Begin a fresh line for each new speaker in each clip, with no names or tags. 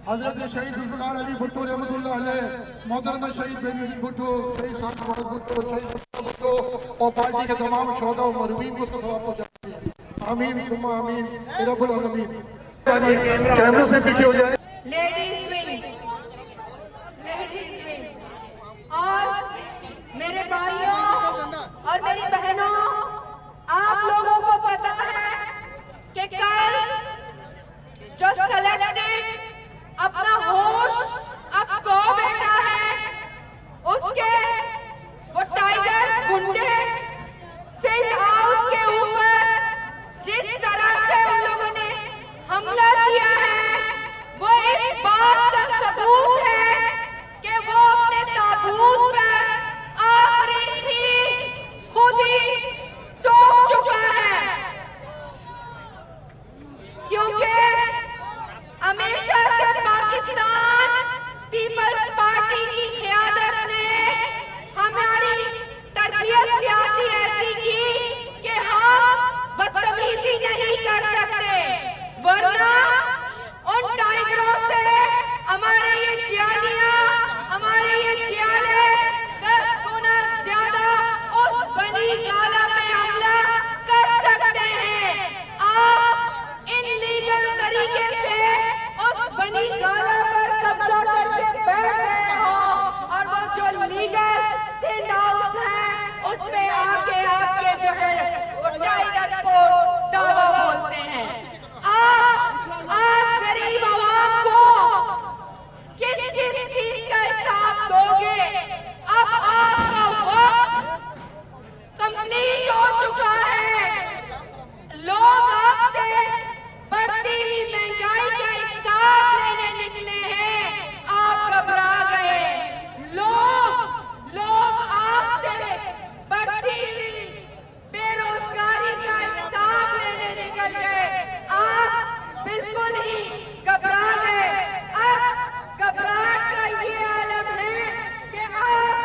हजरत शहीद जुल्फिकार अली भुट्टो रहमतुल्लाह अलैह, मोहतरमा शहीद बेनज़ीर भुट्टो, शहीद शाह भुट्टो, शहीद भुट्टो और पार्टी के तमाम शोहदा और मरहूमीन को उसका सवाब पहुंचाते हैं। आमीन सुम्मा आमीन रब्बुल आलमीन। कैमरों से पीछे हो जाए।
लेडीज विंग और मेरे भाइयों और मेरी बहनों, आप लोगों को पता है कि कल जो सेलेक्टेड अपना होश अब खो बैठा है, उसके वो टाइगर गुंडे सिंध हाउस के ऊपर जिस तरह से उन लोगों ने हमला किया है, वो इस बात का सबूत है कि वो अपने ताबूत पर आखिरी तीर खुद ही ठोक चुका है। क्योंकि हमेशा से पाकिस्तान पीपल्स पार्टी की क़यादत ने हमारी तरबियत सियासी ऐसी की कि हम बदतमीजी नहीं कर सकते, वरना उन टाइगरों से हमारे ये जियालियां, हमारे ये जियाले 10 गुना ज्यादा उस बनी गाला में हमला कर सकते हैं। आप इनलीगल तरीके से उस बनी गाला पर कब्जा करके बैठ गए हो और वो जो लीगल सिंध हाउस है उस पे आके आपके जो है वो टाइगर को दावा बोलते हैं। आप गरीब आवाम को किस किस चीज का हिसाब दोगे? अब आपका वक्त कंप्लीट हो चुका है। लोग आपसे बढ़ती हुई महंगाई का हिसाब लेने निकले हैं, आप घबरा गए। लोग आपसे बढ़ती हुई बेरोजगारी का हिसाब लेने निकल गए, आप बिल्कुल ही घबरा गए। अब घबराहट का ये आलम है कि आप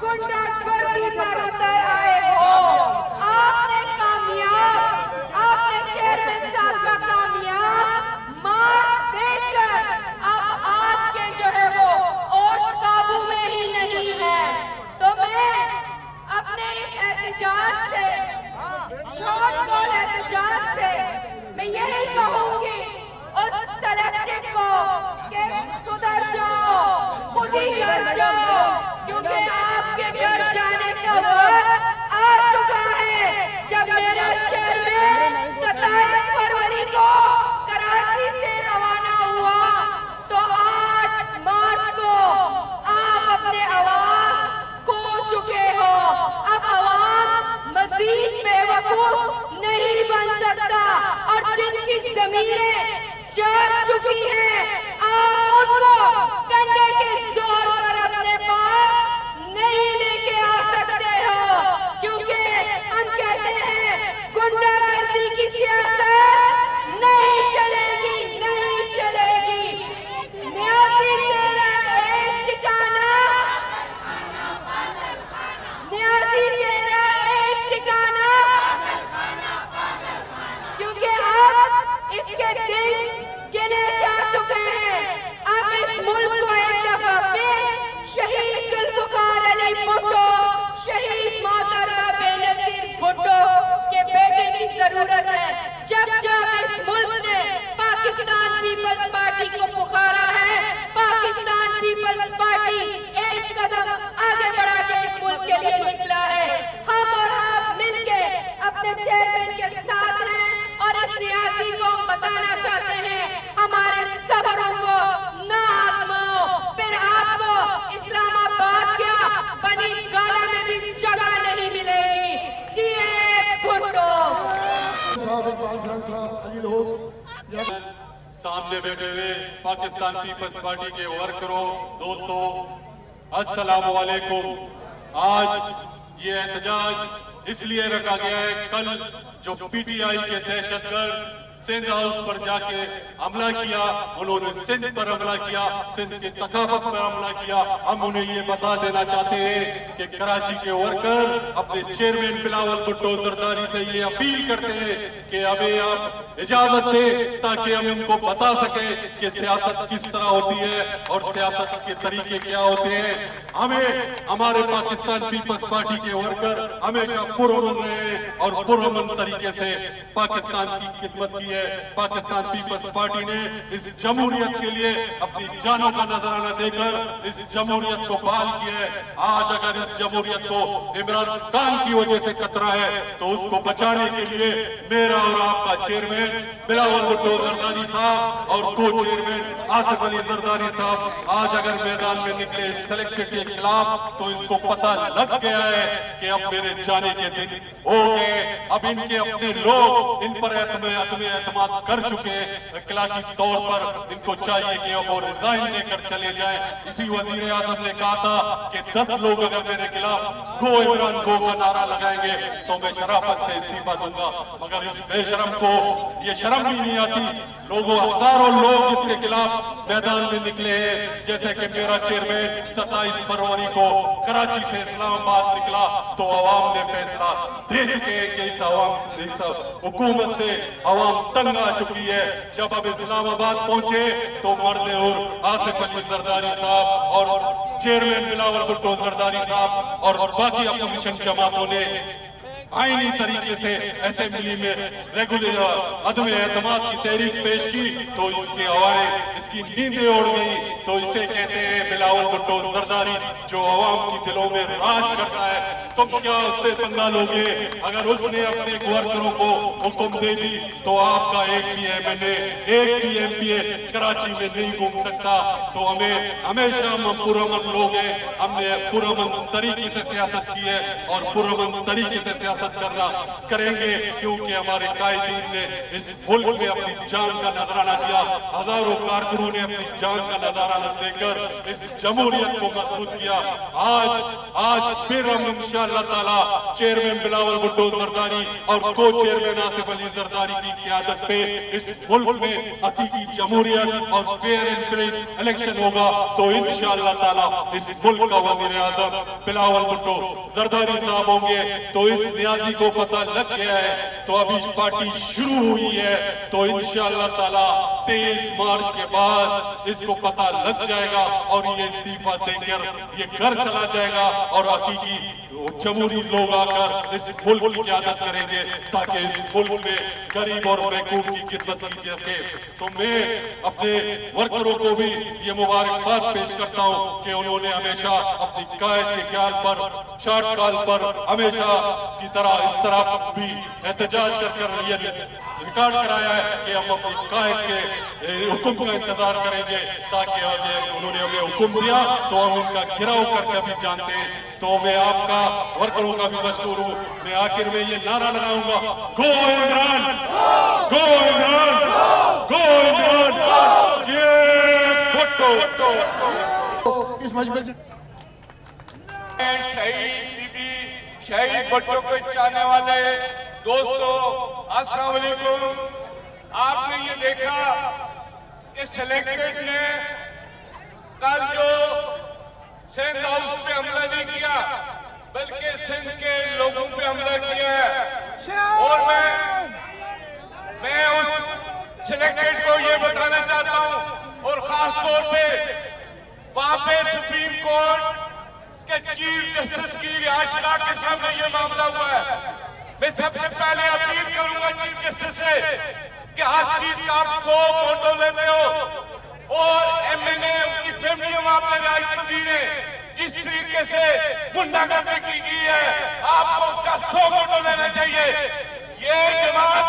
गुंडागर्दी पर उतर आए हो। आपने चेयरमैन साहब का कामयाब मार्च देखकर अब आपके जो है वो होश काबू में ही नहीं है। तो मैं अपने इस एहतजाज से, शॉर्ट कॉल एहतजाज से मैं यही कहूंगी उस सेलेक्टेड को कि सुधर जाओ, खुद ही घर जाओ, क्योंकि आपके घर जाने का वक्त आ चुका है। जब मेरा चेयरमैन 27 फरवरी को कराची से रवाना हुआ तो 8 मार्च को आप अपने आवाज खो चुके हो। अब आवाम मजीद बेवकूफ नहीं बन सकता और जिनकी ज़मीरें जाग चुकी हैं, आप उनको कंधे के जोर पर अपने पास नहीं लेके आ सकते हो, क्योंकि हम कहते हैं गुंडागर्दी की सियासत नहीं चलेगी, नहीं चलेगी। न्यासी तेरा एक ठिकाना, न्यासी तेरा एक ठिकाना, क्योंकि अब इसके दिन गिने जा चुके हैं। अब इस मुल्क को एक दफा फिर शहीद जुल्फिकार अली भुट्टो, शहीद मोहतरमा बेनज़ीर भुट्टो के बेटे की जरूरत है। जब इस मुल्क ने पाकिस्तान पीपल्स पार्टी को पुकारा है, पाकिस्तान पीपल्स पार्टी एक कदम आगे बढ़ा के इस मुल्क के लिए निकला है। हम और आप मिलके अपने चेयरमैन के साथ हैं और इस सियासी को बताना चाहते हैं, हमारे सब्रों को ना आजमाओ, फिर आपको इस्लामाबाद क्या बनी गाला में भी जगह नहीं मिलेगी। जिए भुट्टो।
सामने बैठे हुए पाकिस्तान पीपल्स पार्टी के वर्करों, दोस्तों, अस्सलाम वालेकुम। आज ये एहतजाज इसलिए रखा गया है, कल जो पीटीआई के दहशतगर्द सिंध हाउस पर जाके हमला किया, उन्होंने सिंध पर हमला किया, सिंध की सकाफत पर हमला किया। हम उन्हें ये बता देना चाहते हैं कि कराची के वर्कर अपने चेयरमैन बिलावल भुट्टो जरदारी से ये अपील करते हैं कि कि अभी आप इजाजत दें ताकि हम इनको बता सके कि सियासत किस तरह होती है और सियासत के तरीके क्या होते हैं। हमें हमारे पाकिस्तान पीपल्स पार्टी के वर्कर हमेशा पुरअमन रहे और पुरअमन तरीके से पाकिस्तान की खिदमत की है। पाकिस्तान पीपल्स पार्टी ने इस जमहूरियत के लिए अपनी जानों का नजराना देकर इस जमहूरियत को बहाल किया है। आज अगर इस जमहूरियत को इमरान खान की वजह से खतरा है तो उसको बचाने के लिए मेरा और आपका चेयरमैन बिलावल भुट्टो जरदारी साहब और को चेयरमैन आसिफ अली जरदारी साहब आज अगर मैदान में निकले सिलेक्टेड के खिलाफ तो इसको पता लग गया है कि अब मेरे जाने के दिन हो गए। अब इनके अपने लोग इन पर एतमाद कर चुके हैं। इखलाकी तौर पर इनको चाहिए कि अब वो रिजाइन लेकर चले जाए। इसी वजीर आजम ने कहा था कि 10 लोग अगर मेरे खिलाफ गो इमरान गो का नारा लगाएंगे तो मैं शराफत से इस्तीफा दूंगा, मगर इस बेशरम को ये शर्म भी नहीं आती। लोगों हजारों लोग इसके खिलाफ मैदान में निकले हैं। जैसे कि मेरा चेयरमैन 27 फरवरी को कराची से इस्लामाबाद निकला तो अवाम ने फैसला दे चुके हैं कि इस हुकूमत से अवाम तंग आ चुकी है। जब अब इस्लामाबाद पहुंचे तो मर्द और आसिफ अली जरदारी साहब और चेयरमैन बिलावल भुट्टो जरदारी साहब और बाकी अपोजिशन जमातों ने आईनी तरीके से असेंबली में रेगुलर अदम एतमाद की तहरीक पेश की तो इसकी हवाएं इसकी नींदें उड़ गई। तो इसे कहते हैं बिलावल भुट्टो जरदारी जो अवाम की दिलों में राज करता है। तुम क्या उससे पंगा लोगे? अगर उसने अपने वर्करों को हुक्म दे दी तो आपका एक भी एमएलए एक भी एमपीए कराची में नहीं घूम सकता। तो हमें हमेशा हम पुरअमन लोग हैं, हमने पुरअमन तरीके से सियासत की है और पुरअमन तरीके से सियासत करना करेंगे क्योंकि हमारे कायदीन ने इस मुल्क में अपनी जान का नजराना दिया। हजारों कारकुनों ने अपनी जान का नजराना देकर इस जमहूरियत को मजबूत किया। आज फिर हम इंशाअल्लाह ताला चेयरमैन बिलावल भुट्टो जरदारी और को चेयरमैन आसिफ अली जरदारी की क़यादत पे इस मुल्क में हकीकी जमहूरियत और फेयर एंड फ्री इलेक्शन होगा। तो इंशाअल्लाह ताला इस मुल्क का वज़ीर आज़म बिलावल भुट्टो जरदारी साहब होंगे। तो इस नियाजी को पता लग गया है तो अभी पार्टी शुरू हुई है तो इंशाअल्लाह ताला 23 मार्च के बाद इसको पता लग जाएगा और ये इस्तीफा देकर ये घर चला जाएगा और हकीकी जमहूरी लोग आकर इस मुल्क की क़यादत करेंगे ताकि इस मुल्क में गरीब और बेवकूफ की खिदमत की सके। तो मैं अपने वर्करों को भी ये मुबारकबाद पेश करता हूँ कि उन्होंने हमेशा अपनी कायद के ख्याल पर शार्ट कॉल पर हमेशा की तरह इस तरह भी एहतजाज कर ये रिकॉर्ड कराया है कि हम अपनी कायद के हुक्म का इंतजार करेंगे ताकि उन्होंने हमें हुक्म दिया तो हम उनका गिराव करके भी जानते हैं। तो मैं आपका वर्करों का भी मशहूर हूँ। मैं आखिर में ये नारा लगाऊंगा, गो इमरान, गो इमरान, गो इमरान, ये भुट्टो।
इस मजमे से
शहीद भुट्टो को चाहने वाले दोस्तों अस्सलाम वालेकुम। आपने ये देखा कि सिलेक्टेड ने कल जो सिंध हाउस पे हमला नहीं किया बल्कि सिंध के लोगों पे हमला किया है। और मैं उस सिलेक्टेड को ये बताना चाहता हूँ और खास तौर पे वहां पे सुप्रीम कोर्ट के चीफ जस्टिस की याचिका के सामने ये मामला हुआ है। मैं सबसे पहले अपील करूंगा चीफ जस्टिस से कि हर चीज का आप 100 फोटो लेते हो और एमएलए उनकी फैमिली वहां पर राजवजीर है जिस तरीके से गुंडागर्दी की गई है आपको उसका 100 फोटो लेना चाहिए। ये जमात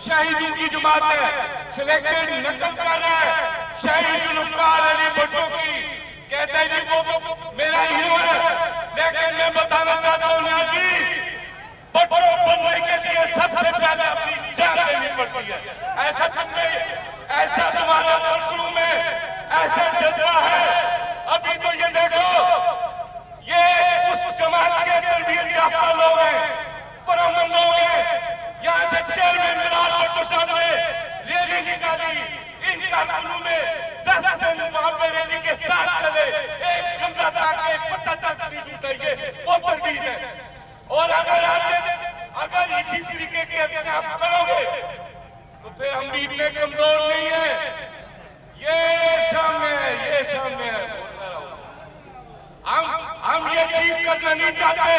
शहीदों की जमात है, सिलेक्टेड नकल कर रहा है शहीद जुल्फ़िकार अली भुट्टो की। कहते हैं जी वो तो मेरा हीरो है, लेकिन मैं बताना चाहता हूँ जी भुट्टो बनने के लिए सबसे पहले अपनी जान देनी पड़ती है। ऐसा ऐसा तुम्हारा वर्करों में ऐसा जज्बा है। अभी तो ये देखो ये उस जमात के तरबियत याफ्ता लोग हैं, पुरअमन लोग हैं। यहाँ से चेयरमैन बिलावल भुट्टो साहब ने रैली निकाली, इन कारकुनों में 10 दिन वहां पे रैली के साथ चले, एक कमरा तक एक पत्ता तक नहीं जुटा, ये वो तरबीयत है। और अगर इसी तरीके के अपने आप करोगे तो फिर हम भी इतने कमजोर नहीं है। ये सामने है, ये सामने है। हम ये चीज करना नहीं चाहते,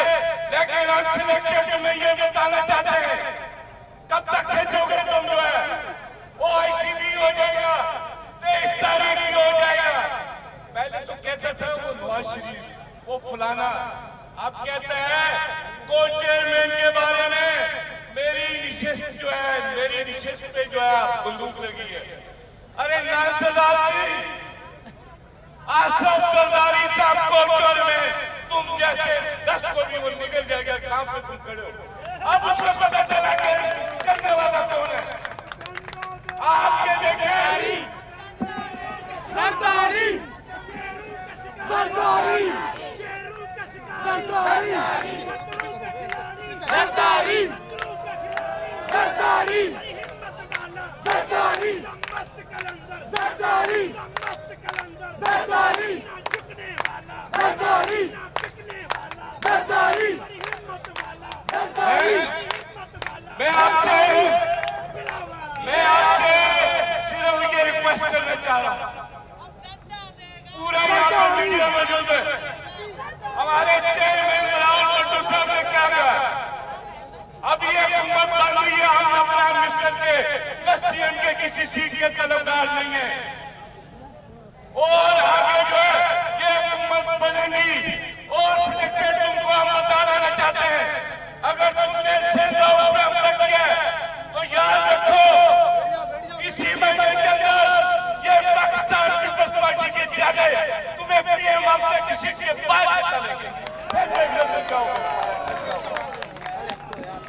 लेकिन हम सिलेक्टेड में ये बताना चाहते हैं, कब तक खेचोगे तुम जो है वो ICB हो जाएगा, 23 तारीख भी हो जाएगा। पहले तो कहते थे वो नवाज शरीफ वो फलाना, अब कहते हैं को चेयरमैन के बारे में मेरी निशस्त जो है, मेरी निशस्त पे जो है बंदूक लगी है। अरे नाम सरदारी आसफ सरदारी साहब कोचर में तुम जैसे 10 को भी वो निकल जाएगा, कहां पे तुम खड़े हो। अब उसमें पता चला कि करने वाला कौन है। आप ये देखें,
सरदारी सरदारी सरदारी सरदारी सरदारी सरदारी सरदारी सरदारी सरदारी सरदारी
मैं आपसे सिर्फ ये रिक्वेस्ट करना चाह रहा हूं, पूरा यहाँ पर मीडिया मौजूद है, हमारे चेयरमैन बिलावल भुट्टो साहब ने क्या कहा, अब ये हुकूमत बन रही है, हम प्राइम मिनिस्टर के सीएम के किसी सीट के तलबदार नहीं है, और आगे जो है ये हुकूमत बनेगी। और सिलेक्टेड तुमको हम बता देना चाहते हैं, अगर तुमने सिंध हाउस में हमला किया तो याद रखो इसी महीने के अंदर ये पाकिस्तान पीपल्स पार्टी के जागे तुम्हें पीएम आपसे किसी के बाद बता देंगे।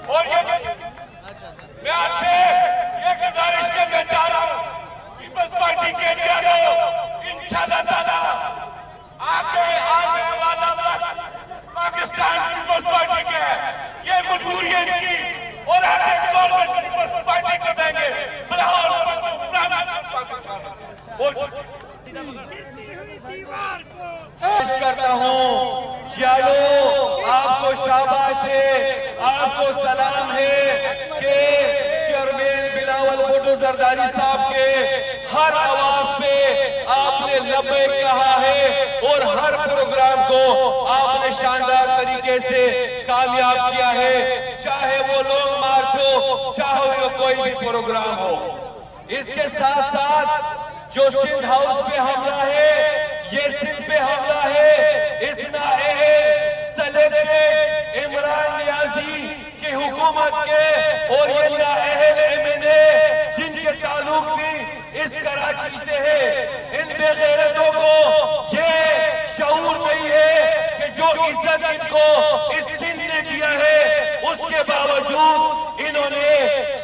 और ये मैं आपसे ये गुजारिश करना चाह रहा हूँ, पीपल्स पार्टी के जागो इंशाअल्लाह ताला आगे आने वाला वक्त पाकिस्तान पीपल्स पार्टी के है, ये मजबूरी है इनकी, और आगे गवर्नमेंट पीपल्स पार्टी को देंगे।
पेश करता हूँ, चलो आपको शाबाश है, आपको सलाम है कि चेयरमैन बिलावल भुट्टो जरदारी साहब के हर आवाज पे आपने लब्बे कहा है और हर प्रोग्राम को आपने शानदार तरीके से कामयाब किया है, चाहे वो लॉन्ग मार्च हो, चाहे वो कोई भी प्रोग्राम हो। इसके साथ साथ जो सिंध हाउस पे हमला है, ये सिंध पे हमला है, इस नाअहल सेलेक्टेड इमरान नियाजी की हुकूमत के और ये नाअहल MNA जिनके ताल्लुक भी इस कराची से है, इन बेगैरतों को ये शऊर नहीं है कि जो इज्जत इनको इस सिंध ने दिया है, उसके बावजूद इन्होंने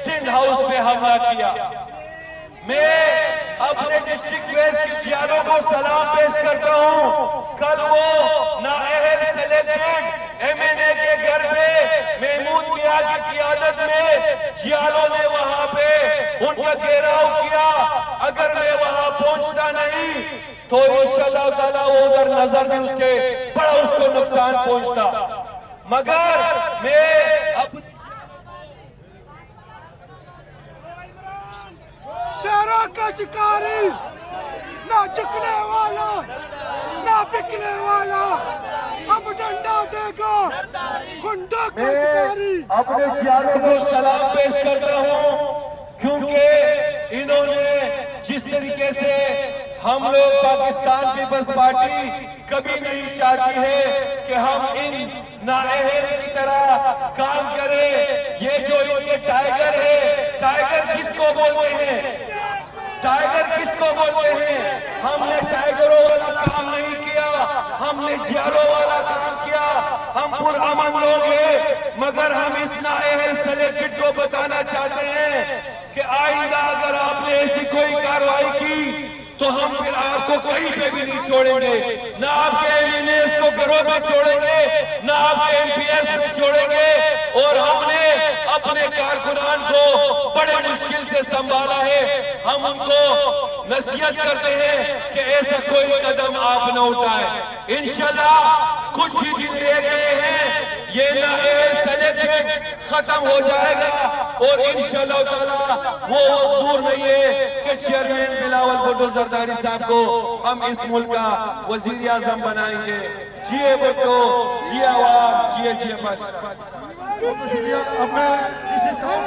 सिंध हाउस पे हमला किया। मैं अपने डिस्ट्रिक्ट वेस्ट के जियालों को सलाम पेश करता हूँ। कल वो नाअहल सेलेक्टेड MNA के घर पे महमूद मियां की क़ियादत में जियालों ने वहां पे उनका घेराव किया। अगर मैं वहां पहुंचता नहीं तो इंशाअल्लाह ताला वो उधर नजर भी उसके बड़ा उसको नुकसान पहुंचता। मगर मैं
शेरों का शिकारी, ना झुकने वाला ना बिकने वाला, अब डंडा देगा गुंडा का शिकारी।
अपने जियालों को सलाम पेश करता हूँ, क्योंकि इन्होंने जिस तरीके से हम लोग पाकिस्तान पीपल्स पार्टी कभी नहीं चाहती है कि हम इन नाअहल की तरह काम करें। ये जो इनके टाइगर है, टाइगर किसको बोलते हैं, टाइगर किसको बोलते हैं? हमने टाइगरों वाला काम नहीं किया, हमने जियालों वाला काम किया। हम पुरअमन लोग हैं, मगर हम इस नाअहल सेलेक्टेड को बताना चाहते हैं कि आइंदा अगर आपने ऐसी कोई कार्रवाई की तो हम फिर आपको कहीं पे भी नहीं छोड़ेंगे, ना आपके MNAs को घरों में छोड़ेंगे, ना आपके MPS में छोड़ेंगे। और हमने अपने कारकुनान को बड़े मुश्किल से संभाला है। हम उनको नसीहत करते हैं कि ऐसा कोई कदम आप न उठाएं। इंशाल्लाह कुछ ही दिन रह गए हैं, ये नए सेलेक्टेड खत्म हो जाएगा और इंशाअल्लाह ताला वो वक्त दूर नहीं है कि चेयरमैन बिलावल भुट्टो जरदारी साहब को हम इस मुल्क का वजीर आजम बनाएंगे। जिए भुट्टो, जिए आवाम, जिए जिए
बहुत शुक्रिया। अब मैं इसी सवाल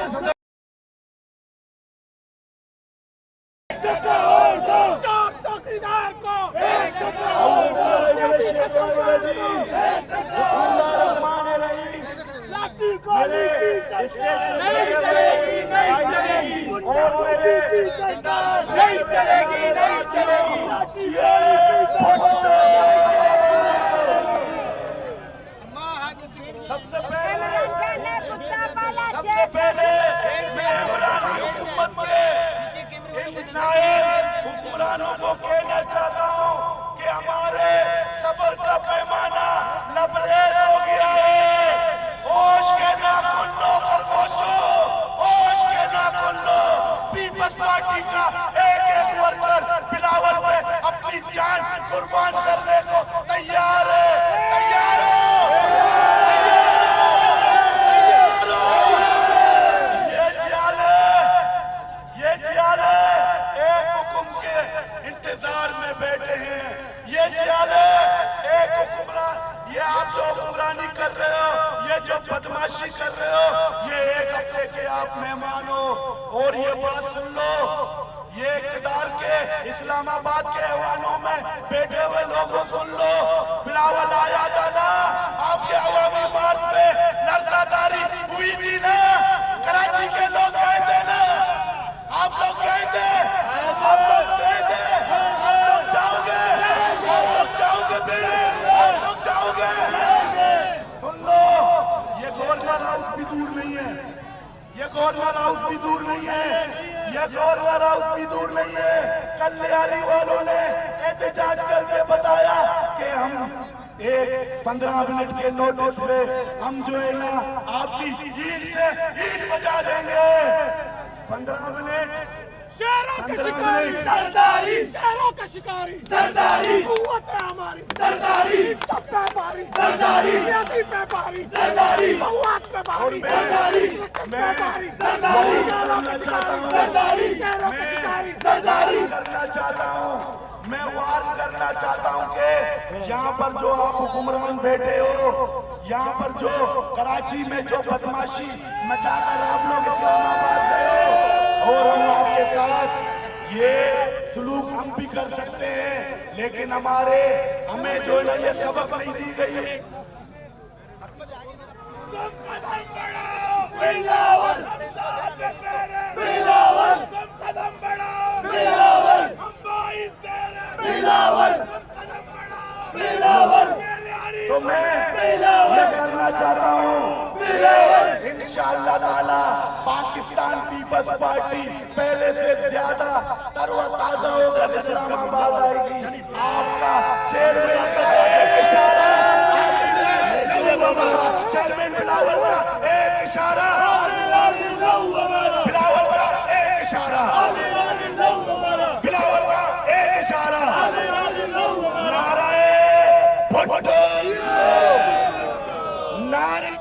सबसे पहले मैं इमरानी हुकूमत के इन नायब हुक्मरानों को कहना चाहता हूँ कि हमारे सब्र का पैमाना लबरेज हो गया है। होश के नाखून लो खरगोशों, होश के नाखून लो। पीपल्स पार्टी का एक एक वर्कर बिलावल पे अपनी जान कुर्बान करने को तैयार है। तैयार हो, इंतजार में बैठे हैं। ये जियाले एक हुक्मरान, ये आप जो हुक्मरानी कर रहे हो, ये जो बदमाशी कर रहे हो, ये एक हफ्ते के आप मेहमान हो। और ये बात सुन लो, ये इक़्तिदार के इस्लामाबाद के ऐवानों में बैठे हुए लोगों सुन लो, बिलावल आया था ना आपके अवामी मार्च पे, लड़तादारी हुई थी ना, कराची के लोग गए थे ना, आप लोग गए थे, आप लोग गए थे, आप लोग जाओगे, आप लोग जाओगे, फिर आप लोग जाओगे। सुन लो, ये गवर्नर हाउस भी दूर नहीं है, ये गवर्नर हाउस भी दूर नहीं है, ये गवर्नर हाउस भी दूर नहीं है। कल्याणी वालों ने एहतजाज करके बताया कि हम एक 15 मिनट के नोटिस पे हम जो है ना आपकी ईद से ईद बजा देंगे। 15 मिनट,
शेरों का शिकारी सरदारी, शेरों का शिकारी सरदारी, कुव्वत है हमारी सरदारी, व्यापारी सरदारी, व्यापारी सरदारी, महुआत व्यापारी सरदारी, व्यापारी सरदारी,
करना चाहता हूँ,
सरदारी, शेरों का शिकारी
सरदारी करना चाहता हूँ। मैं वार्न करना चाहता हूँ कि यहाँ पर जो आप हुक्मरान बैठे हो, यहाँ पर जो कराची में जो बदमाशी मचाकर आप लोग इस्लामाबाद गए हो, और हम आपके साथ ये सलूक हम भी कर सकते हैं, लेकिन हमें जो है ना ये सबक नहीं दी गई।
बिलावल, बिलावल, तुम कदम बढ़ाओ, बिलावल, हम बाइस दे रहे, बिलावल, बिलावल,
तो मैं ये करना चाहता हूँ, इंशाअल्लाह ताला पाकिस्तान पीपल्स पार्टी पहले से ज्यादा तरोताजा होकर इस्लामाबाद आएगी। आपका चेयरमैन का एक इशारा, चेयरमैन बिलावल का एक इशारा, बिलावल का एक इशारा, बिलावल का एक इशारा, नारे भुट्टो, नारे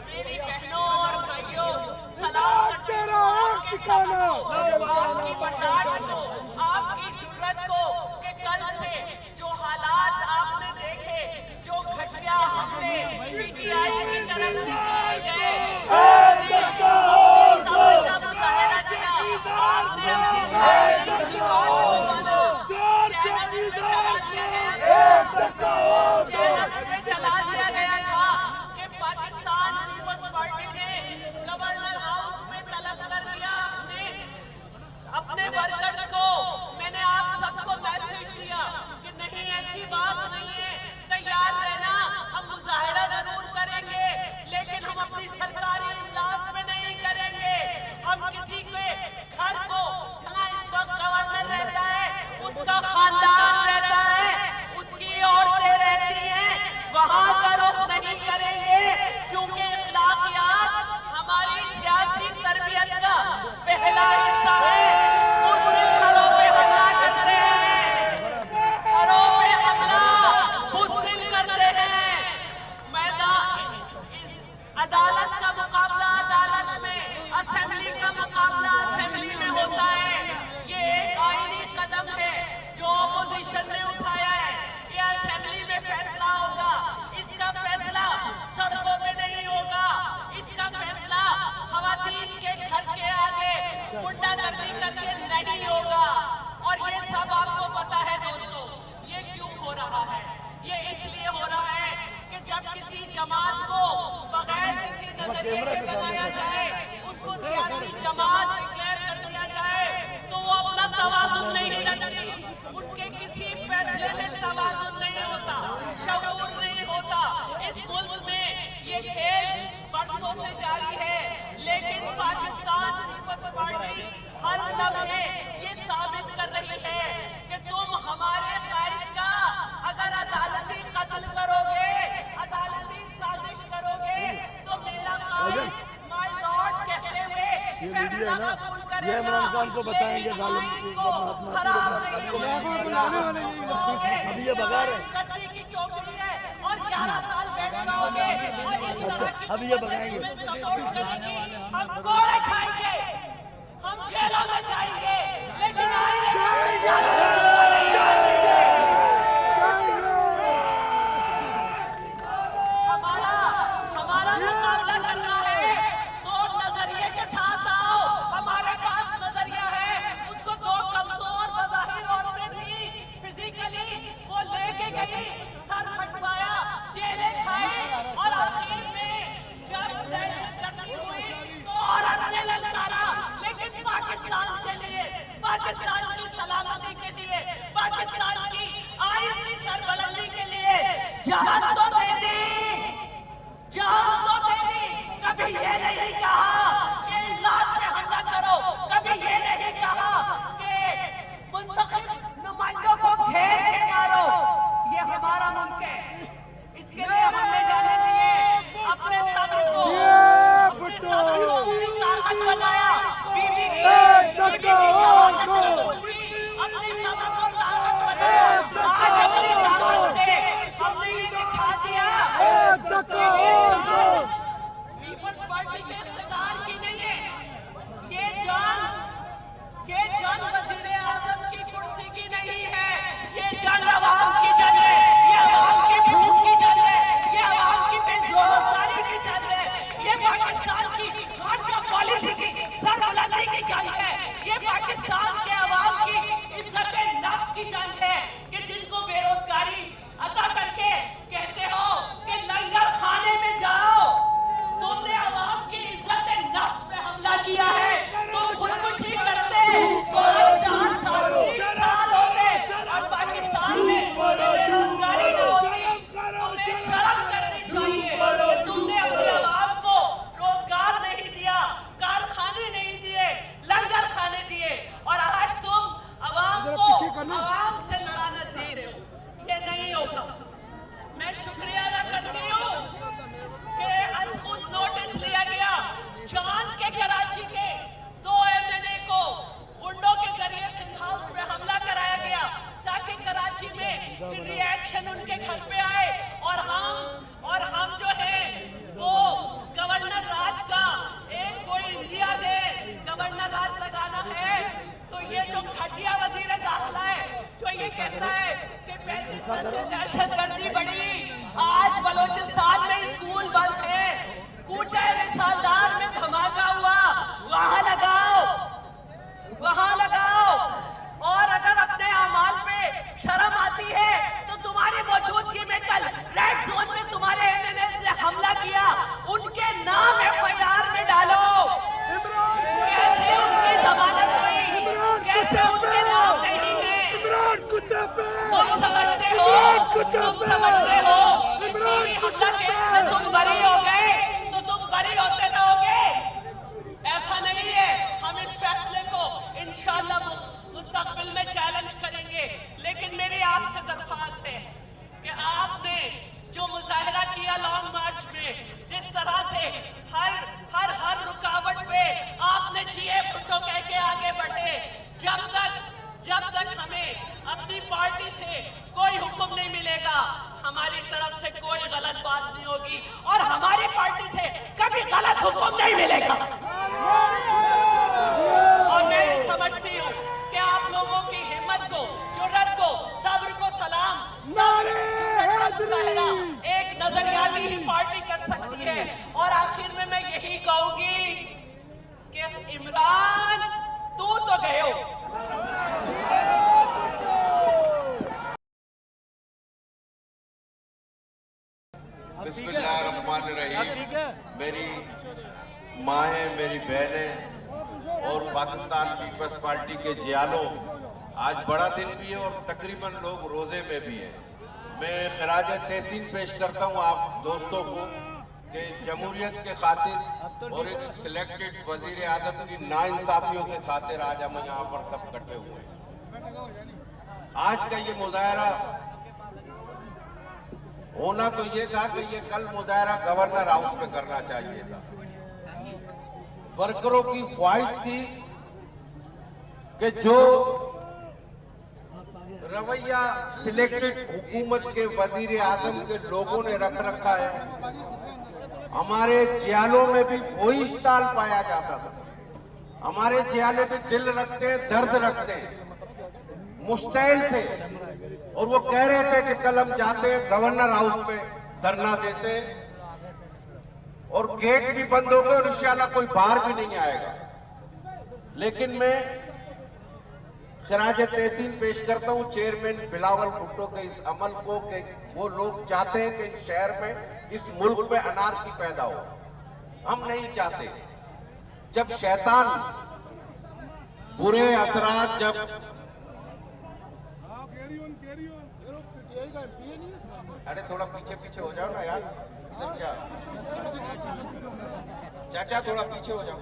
मेरी बहनों और भाइयों, सलाम करती हूं। आपकी बर्दाश्त को बरसों से जारी है, लेकिन पाकिस्तान पीपल्स पार्टी हर लम्हे ये साबित कर रही है कि तुम हमारे कायद का अगर अदालती कत्ल करोगे, अदालती साजिश करोगे, तो मेरा कायद माय लॉर्ड कहते हुए फैसला कबूल करेगा।
ये इमरान खान को बताएंगे जालिम अभी ये बगैर है,
की टोकरी है और 11 साल बैठ जाओगे और इस तरह की
अभी ये बगाएंगे।
सपोर्ट करेंगे। हम कोड़े खाएंगे, हम जेलों में जाएंगे, लेकिन हमारा मुकाबला करना है तो नजरिए के साथ आओ। हमारे पास नजरिया है, उसको दो कमजोर बज़ाहिर औरतें थी, फिजिकली वो लेके गई, सर फटवाया, जेलें खाए और आखिर में जब दहशतगर्दी हुई तो औरत ने ललकारा। लेकिन पाकिस्तान के लिए, पाकिस्तान की सलामती के लिए, पाकिस्तान की आइन की सरबलंदी के लिए जान तो दे दी, जान तो दे दी। कभी ये नहीं कहा कि इमलाक पे हमला करो, कभी ये नहीं कहा कि मुंतखब नुमाइंदों को घेर के मारो। ये हमारा मुल्क है, इसके लिए हमने जाने दिए अपने सब्र को, अपने सब्र को अपनी ताकत बनाया। बीवी की अपने सब्र को ताकत बनाया। आज अपनी ताकत से हमने ये दिखा दिया पीपल्स पार्टी के इख्तिदार की नहीं है ये जंग वजीर आजम की कुर्सी की नहीं है, ये जंग आवाम की जंग है, ये आवाम की भूख की जंग है, ये आवाम की बेरोजगारी की जंग है, ये पाकिस्तान की खारजा पॉलिसी की सरबलंदी की जंग है, ये पाकिस्तान के आवाम की इज्जत नफ्स की जंग है कि जिनको बेरोजगारी अदा करके कहते हो कि लंगर खाने में जाओ। तुमने आवाम की इज्जत नफ्स पे हमला किया है, तुम खुदकुशी करते तो आज 4 साल 3 साल होते और पाकिस्तान में बेरोजगारी न होती। तुम्हें शर्म करनी चाहिए कि तुमने अपने आवाम को रोजगार नहीं दिया, कारखाने नहीं दिए, लंगर खाने दिए और आज तुम आवाम को आवाम से लड़ाना चाहते हो। ये नहीं होगा। मैं शुक्रिया अदा करती हूँ कि आज खुद नोटिस लिया गया, जान के कराची के 2 MNA को गुंडों के जरिए सिंध हाउस में हमला कराया गया ताकि कराची में रिएक्शन उनके घर पे आए और हम जो है वो गवर्नर राज का एक कोई इंडिया दे, गवर्नर राज लगाना है। तो ये जो घटिया वजीर दाखिला है जो ये कहता है कि 35 दहशतगर्दी बढ़ी, आज बलोचिस्तान में स्कूल बंद है, कूचा रिसालदार में धमाका हुआ, वहां लगाओ, वहां लगाओ। और अगर अपने अमाल पे शर्म आती है तो तुम्हारी मौजूदगी में कल रेड जोन में तुम्हारे MNA से हमला किया, उनके नाम FIR में डालो। कैसे उनकी जमानत हुई, कैसे उनके नाम नहीं है? तुम समझते हो कि हमला केस से तुम बरी हो गए तो तुम बरी होते रहोगे? ऐसा नहीं है। हम इस फैसले को इंशाअल्लाह मुस्तकबिल में चैलेंज करेंगे, लेकिन मेरी आपसे दरख्वास्त है कि आपने जो मुजाहिरा किया लॉन्ग मार्च में, जिस तरह से हर रुकावट पे आपने GA भुट्टो कह के आगे बढ़े, जब तक हमें अपनी पार्टी से कोई हुक्म नहीं मिलेगा, हमारी तरफ से कोई गलत बात नहीं होगी और हमारी पार्टी से कभी गलत हुक्म नहीं मिलेगा। और मैं समझती हूँ कि आप लोगों की हिम्मत को, जुर्रत को, सब्र को सलाम। एक नजरियाती ही पार्टी कर सकती है। और आखिर में मैं यही कहूंगी कि इमरान तू तो गए हो।
बिस्मिल्लाहिर्रहमानिर्रहीम। मेरी माँ है, मेरी बहन है और पाकिस्तान पीपल्स पार्टी के जियालों, आज बड़ा दिन भी है और तकरीबन लोग रोजे में भी हैं। मैं खराज तहसीन पेश करता हूँ आप दोस्तों को कि जमहूरियत के खातिर और एक सिलेक्टेड वजीर आजम की नाइंसाफियों के खातिर आज हम यहाँ पर सब इकट्ठे हुए हैं। आज का ये मुजाहरा होना तो ये था कि ये कल मुजाहरा गवर्नर हाउस में करना चाहिए था। वर्करों की ख्वाहिश थी कि जो रवैया सिलेक्टेड हुकूमत के वजीर आजम के लोगों ने रख रखा है, हमारे जियालों में भी वही स्टाइल पाया जाता था। हमारे जियाले भी दिल रखते हैं, दर्द रखते हैं, मुस्तैल थे और वो कह रहे थे कि कल हम जाते हैं गवर्नर हाउस पे धरना देते और गेट भी बंद हो गए और इंशाल्लाह कोई बाहर भी नहीं आएगा। लेकिन मैं खराज तहसीन पेश करता हूं चेयरमैन बिलावल भुट्टो के इस अमल को कि वो लोग चाहते हैं कि इस शहर में, इस मुल्क में अनारकी पैदा हो। हम नहीं चाहते। जब शैतान बुरे असरात, जब अरे थोड़ा पीछे पीछे हो जाओ ना यार, इधर क्या चाचा, थोड़ा पीछे हो जाओ।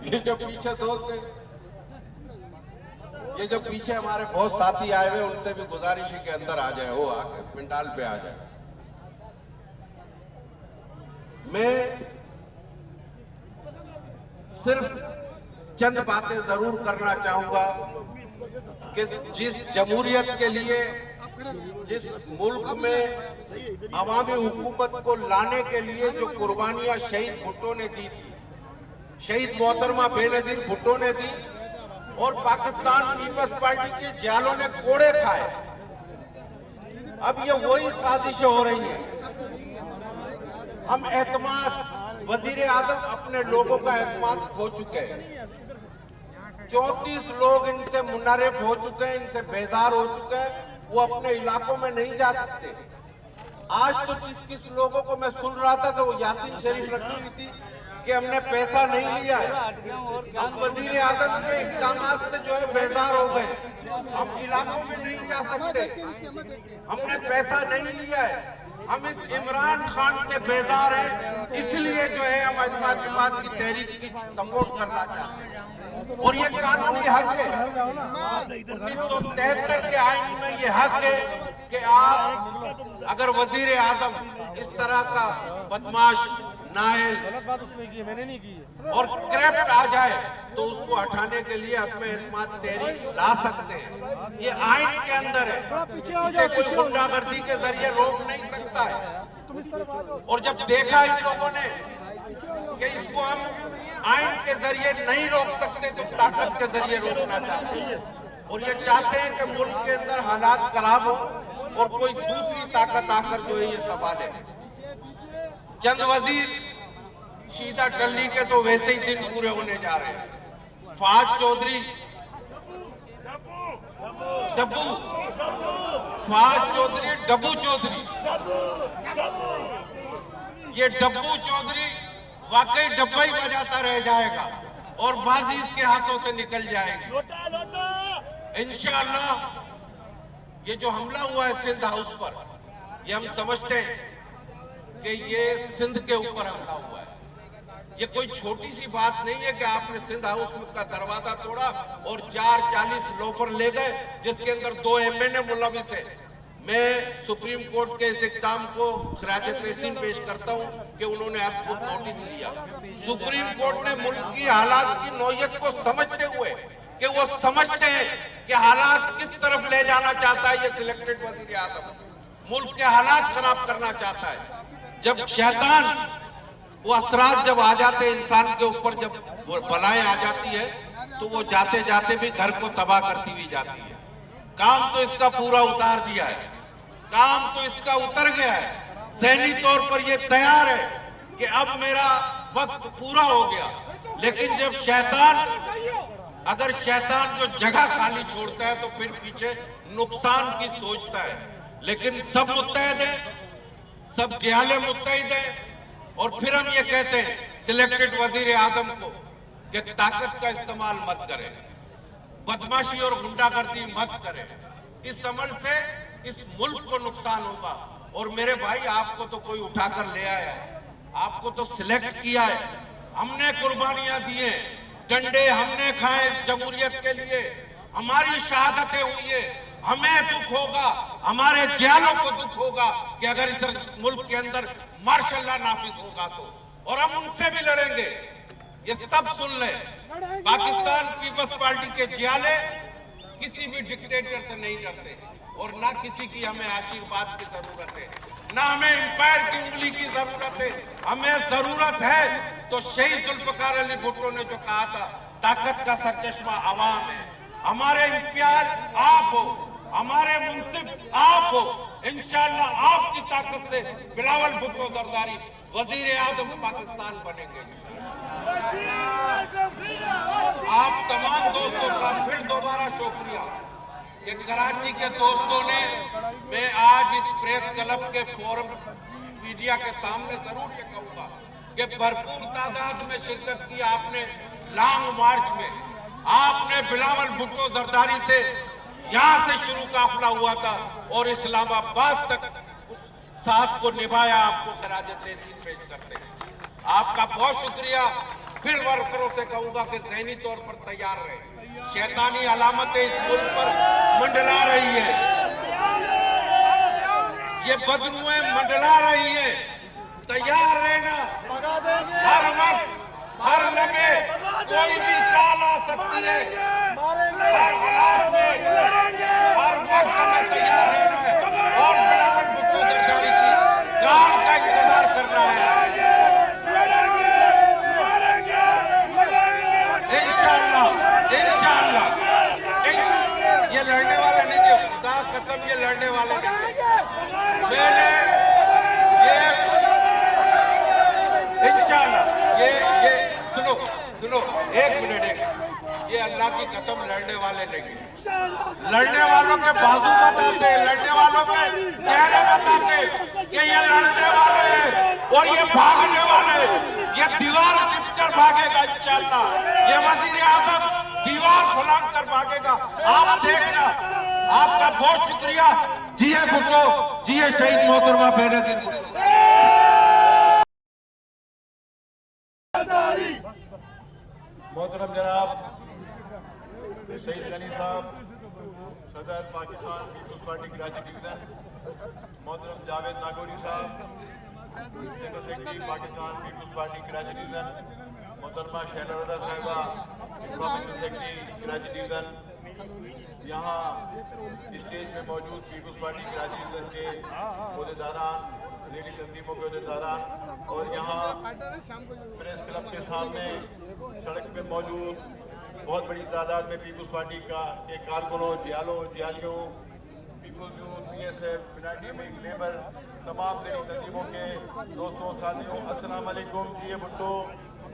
ये जो पीछे दोस्त हैं, ये जो पीछे हमारे बहुत साथी आए हुए, उनसे भी गुजारिश है कि अंदर आ जाए, वो आके पिंडाल पे आ जाए। मैं सिर्फ चंद बातें जरूर करना चाहूंगा कि जिस जमहूरियत के लिए, जिस मुल्क में अवामी हुकूमत को लाने के लिए जो कुर्बानियां शहीद भुट्टो ने दी थी, शहीद मोहतरमा बेनजीर भुट्टो ने दी और पाकिस्तान पीपल्स पार्टी के जियालों ने कोड़े खाए, अब ये वही साजिशें हो रही हैं। हम एतमाद, वजीर आजम अपने लोगों का एतमाद खो चुके हैं। 34 लोग इनसे मुनर्रिफ हो चुके हैं, इनसे बेजार हो चुके हैं, वो अपने इलाकों में नहीं जा सकते। आज तो 21 लोगों को मैं सुन रहा था कि वो यासीन शरीफ रखी हुई थी कि हमने पैसा नहीं लिया है, हम वजीर आजम के इक़दामात से जो है बेजार हो गए, हम इलाकों में नहीं जा सकते, हमने पैसा नहीं लिया है, हम इस इमरान खान से बेजार हैं, इसलिए जो है हम एतमाद की तहरीक की सपोर्ट करना चाहते हैं। और ये कानूनी हक है, 1973 के आईन में ये हक है कि आप अगर वजीर आजम इस तरह का बदमाश, नाइल और करप्ट आ जाए तो उसको हटाने के लिए अपने एतमाद तहरीक ला सकते हैं। ये आईन के अंदर है, इसे कोई गुंडागर्दी के जरिए रोक नहीं सकता है। और जब देखा इन लोगों ने कि इसको हम आईन के जरिए नहीं रोक सकते तो ताकत के जरिए रोकना चाहते हैं, और ये चाहते हैं कि मुल्क के अंदर हालात खराब हो और कोई दूसरी ताकत आकर जो है ये संभाले। चंद वजीर शीदा टल्ली के तो वैसे ही दिन पूरे होने जा रहे हैं। फहद चौधरी, डब्बू, फहद चौधरी, डब्बू चौधरी, ये डब्बू चौधरी वाकई डब्बा ही बजाता रह जाएगा और बाजी इसके हाथों से निकल जाएगी। इंशाअल्लाह ये जो हमला हुआ है सिंध हाउस पर, ये हम समझते हैं कि ये सिंध के ऊपर हमला हुआ है। ये कोई छोटी सी बात नहीं है कि आपने सिंध हाउस का दरवाजा तोड़ा और 440 लोफर ले गए जिसके अंदर 2 MNA मुलविस है। मैं सुप्रीम कोर्ट के इस इक़दाम को खराज तहसीन पेश करता हूं कि उन्होंने आज खुद नोटिस लिया। सुप्रीम कोर्ट ने मुल्क की हालात की नौयत को समझते हुए कि वो समझते हैं कि हालात किस तरफ ले जाना चाहता है ये सिलेक्टेड वजीर आजम, मुल्क के हालात खराब करना चाहता है। जब शैतान, वो असरात जब आ जाते हैं इंसान के ऊपर, जब वो बलाएं आ जाती है तो वो जाते जाते भी घर को तबाह करती हुई जाती है। काम तो इसका पूरा उतार दिया है, काम तो इसका उतर गया है, ज़हनी तौर पर ये तैयार है कि अब मेरा वक्त पूरा हो गया। लेकिन जब शैतान, अगर शैतान जो जगह खाली छोड़ता है तो फिर पीछे नुकसान की सोचता है। लेकिन सब मुत्तहद हैं, सब जियाले मुत्तहद हैं और फिर हम ये कहते हैं सिलेक्टेड वजीर आजम को कि ताकत का इस्तेमाल मत करें, बदमाशी और गुंडागर्दी मत करें, इस अमल से इस मुल्क को नुकसान होगा। और मेरे भाई, आपको तो कोई उठाकर ले आया, आपको तो सिलेक्ट किया है, हमने कुर्बानियां दी हैं, डंडे हमने खाए इस जमहूरियत के लिए, हमारी शहादतें हुई है, हमें दुख होगा, हमारे जियालों को दुख होगा कि अगर इधर मुल्क के अंदर मार्शल लॉ नाफिज होगा तो, और हम उनसे भी लड़ेंगे। ये सब सुन ले, पाकिस्तान पीपल्स पार्टी के जियाले किसी भी डिक्टेटर से नहीं डरते और ना किसी की हमें आशीर्वाद की जरूरत है, ना हमें एम्पायर की उंगली की जरूरत है। हमें जरूरत है तो शहीद जुल्फकार अली भुट्टो ने जो कहा था, ताकत का सरचश्मा आवाम है, हमारे एम्पायर आप हो, हमारे मुंसिफ आप हो। इंशाअल्लाह आपकी ताकत से बिलावल भुट्टो जरदारी वजीर आजम पाकिस्तान बनेंगे। आप तमाम दोस्तों का फिर दोबारा शुक्रिया कि कराची के दोस्तों ने, मैं आज इस प्रेस क्लब के फोरम मीडिया के सामने जरूर ये कहूंगा कि भरपूर तादाद में शिरकत की आपने लॉन्ग मार्च में। आपने बिलावल भुट्टो जरदारी से यहां से शुरू काफिला हुआ था और इस्लामाबाद तक साथ को निभाया। आपको खराज तहसीन पेश करते हैं, आपका बहुत शुक्रिया। फिर वर्करों से कहूंगा कि ज़हनी तौर पर तैयार रहे, शैतानी अलामतें इस मुल्क पर मंडला रही है, ये बदबुएं मंडला रही है, तैयार रहना। हर वक्त हर लगे कोई भी काल आ सकती है, हर हालात में हर वक्त हमें तैयार रहना है और बिलावल भुट्टो जरदारी की काल का इंतजार करना है। इंशाअल्लाह ये लड़ने वाले नहीं थे, खुदा कसम ये लड़ने वाले नहीं थे। मैंने ये इंशाअल्लाह ये सुनो एक मिनट, ये अल्लाह की कसम लड़ने वाले नहीं, लड़ने वालों के बाजू बताते, लड़ने वालों के चेहरे बताते कि ये लड़ने वाले हैं और ये भागने वाले, ये दीवार कर भागेगा इंशाअल्लाह, ये वजीर आजम दीवार फलांग कर भागेगा। आप देखना। आपका बहुत शुक्रिया। जिए भुट्टो, जिए शहीद मोहतरमा बेनजीर भुट्टो।
मोहतरम जनाब शहीद गनी साहब, सदर पाकिस्तान पीपल्स पार्टी कराची डिवीजन, मोहतरम जावेद नागौरी साहब, general secretary Pakistan Peoples Party Karachi division, मोहतरमा शैला रजा साहिबा, इंफॉर्मेशन सेक्रेटरी कराची डिवीजन, यहाँ स्टेज में मौजूद पीपल्स पार्टी कराची डिवीजन के अहदेदारान, रैली तंजीमों के अहदेदारान और यहाँ प्रेस क्लब के सामने सड़क पे मौजूद बहुत बड़ी तादाद में पीपल्स पार्टी के कारकुनों, जियालियों, पीपल्स यूथ, PSF, मिनाटी विंग, लेबर, तमाम रैली तंजीमों के दोस्तों, साथियों, अस्सलाम वालेकुम। जिए भुट्टो,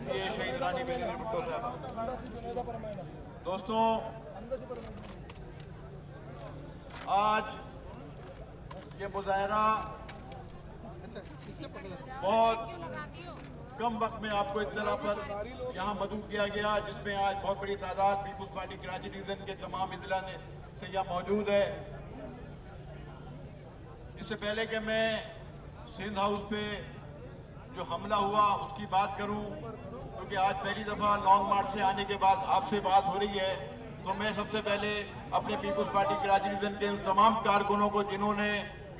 जिए शहीद रानी बेनजीर भुट्टो साहब। दोस्तों, आज ये मुजाहरा बहुत कम वक्त में आपको इत्तला पर यहाँ मदऊ किया गया, जिसमें आज बहुत बड़ी तादाद पीपल्स पार्टी कराची डिवीजन के तमाम इजला से यहाँ मौजूद है। इससे पहले कि मैं सिंध हाउस पे जो हमला हुआ उसकी बात करूं, क्योंकि आज पहली दफा लॉन्ग मार्च से आने के बाद आपसे बात हो रही है, तो मैं सबसे पहले अपने पीपल्स पार्टी कराची डिवीजन के उन तमाम कारकुनों को जिन्होंने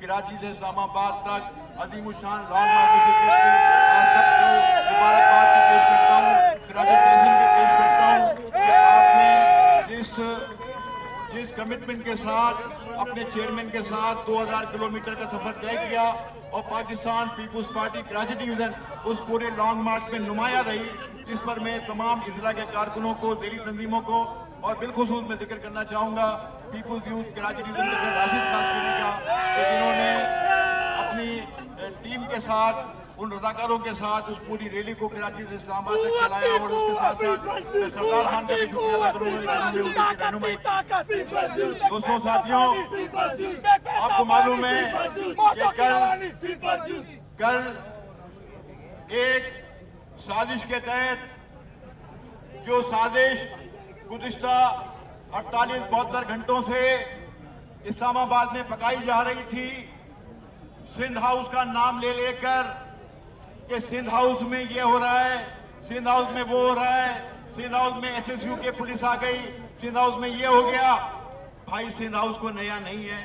कराची से इस्लामाबाद तक अजीमुशान लॉन्ग मार्च में शिरकत की, आप सबको मुबारकबाद भी पेश करता हूँ, खराज तहसीन भी पेश करता हूँ कि आपने जिस कमिटमेंट के साथ अपने चेयरमैन के साथ 2000 किलोमीटर का सफर तय किया और पाकिस्तान पीपल्स पार्टी कराची डिवीजन उस पूरे लॉन्ग मार्च में नुमाया रही, जिस पर मैं तमाम इजला के कारकुनों को, रैली तंजीमों को और बिलखुसूस में जिक्र करना चाहूंगा पीपल्स यूथ कराची डिवीजन के राशिद खान का, जिन्होंने अपनी टीम के साथ, उन रजाकारों के साथ उस पूरी रैली को कराची से इस्लामाबाद तक चलाया और उसके साथ साथ मैं सरदार खान का भी शुक्रिया अदा करूंगा। दोस्तों, साथियों, आपको मालूम है कि कल एक साजिश के तहत जो साजिश गुज़िश्ता 48-72 घंटों से इस्लामाबाद में पकाई जा रही थी, सिंध हाउस का नाम ले लेकर कि सिंध हाउस में ये हो रहा है, सिंध हाउस में वो हो रहा है, सिंध हाउस में एसएसयू के पुलिस आ गई, सिंध हाउस में ये हो गया। भाई सिंध हाउस को नया नहीं है।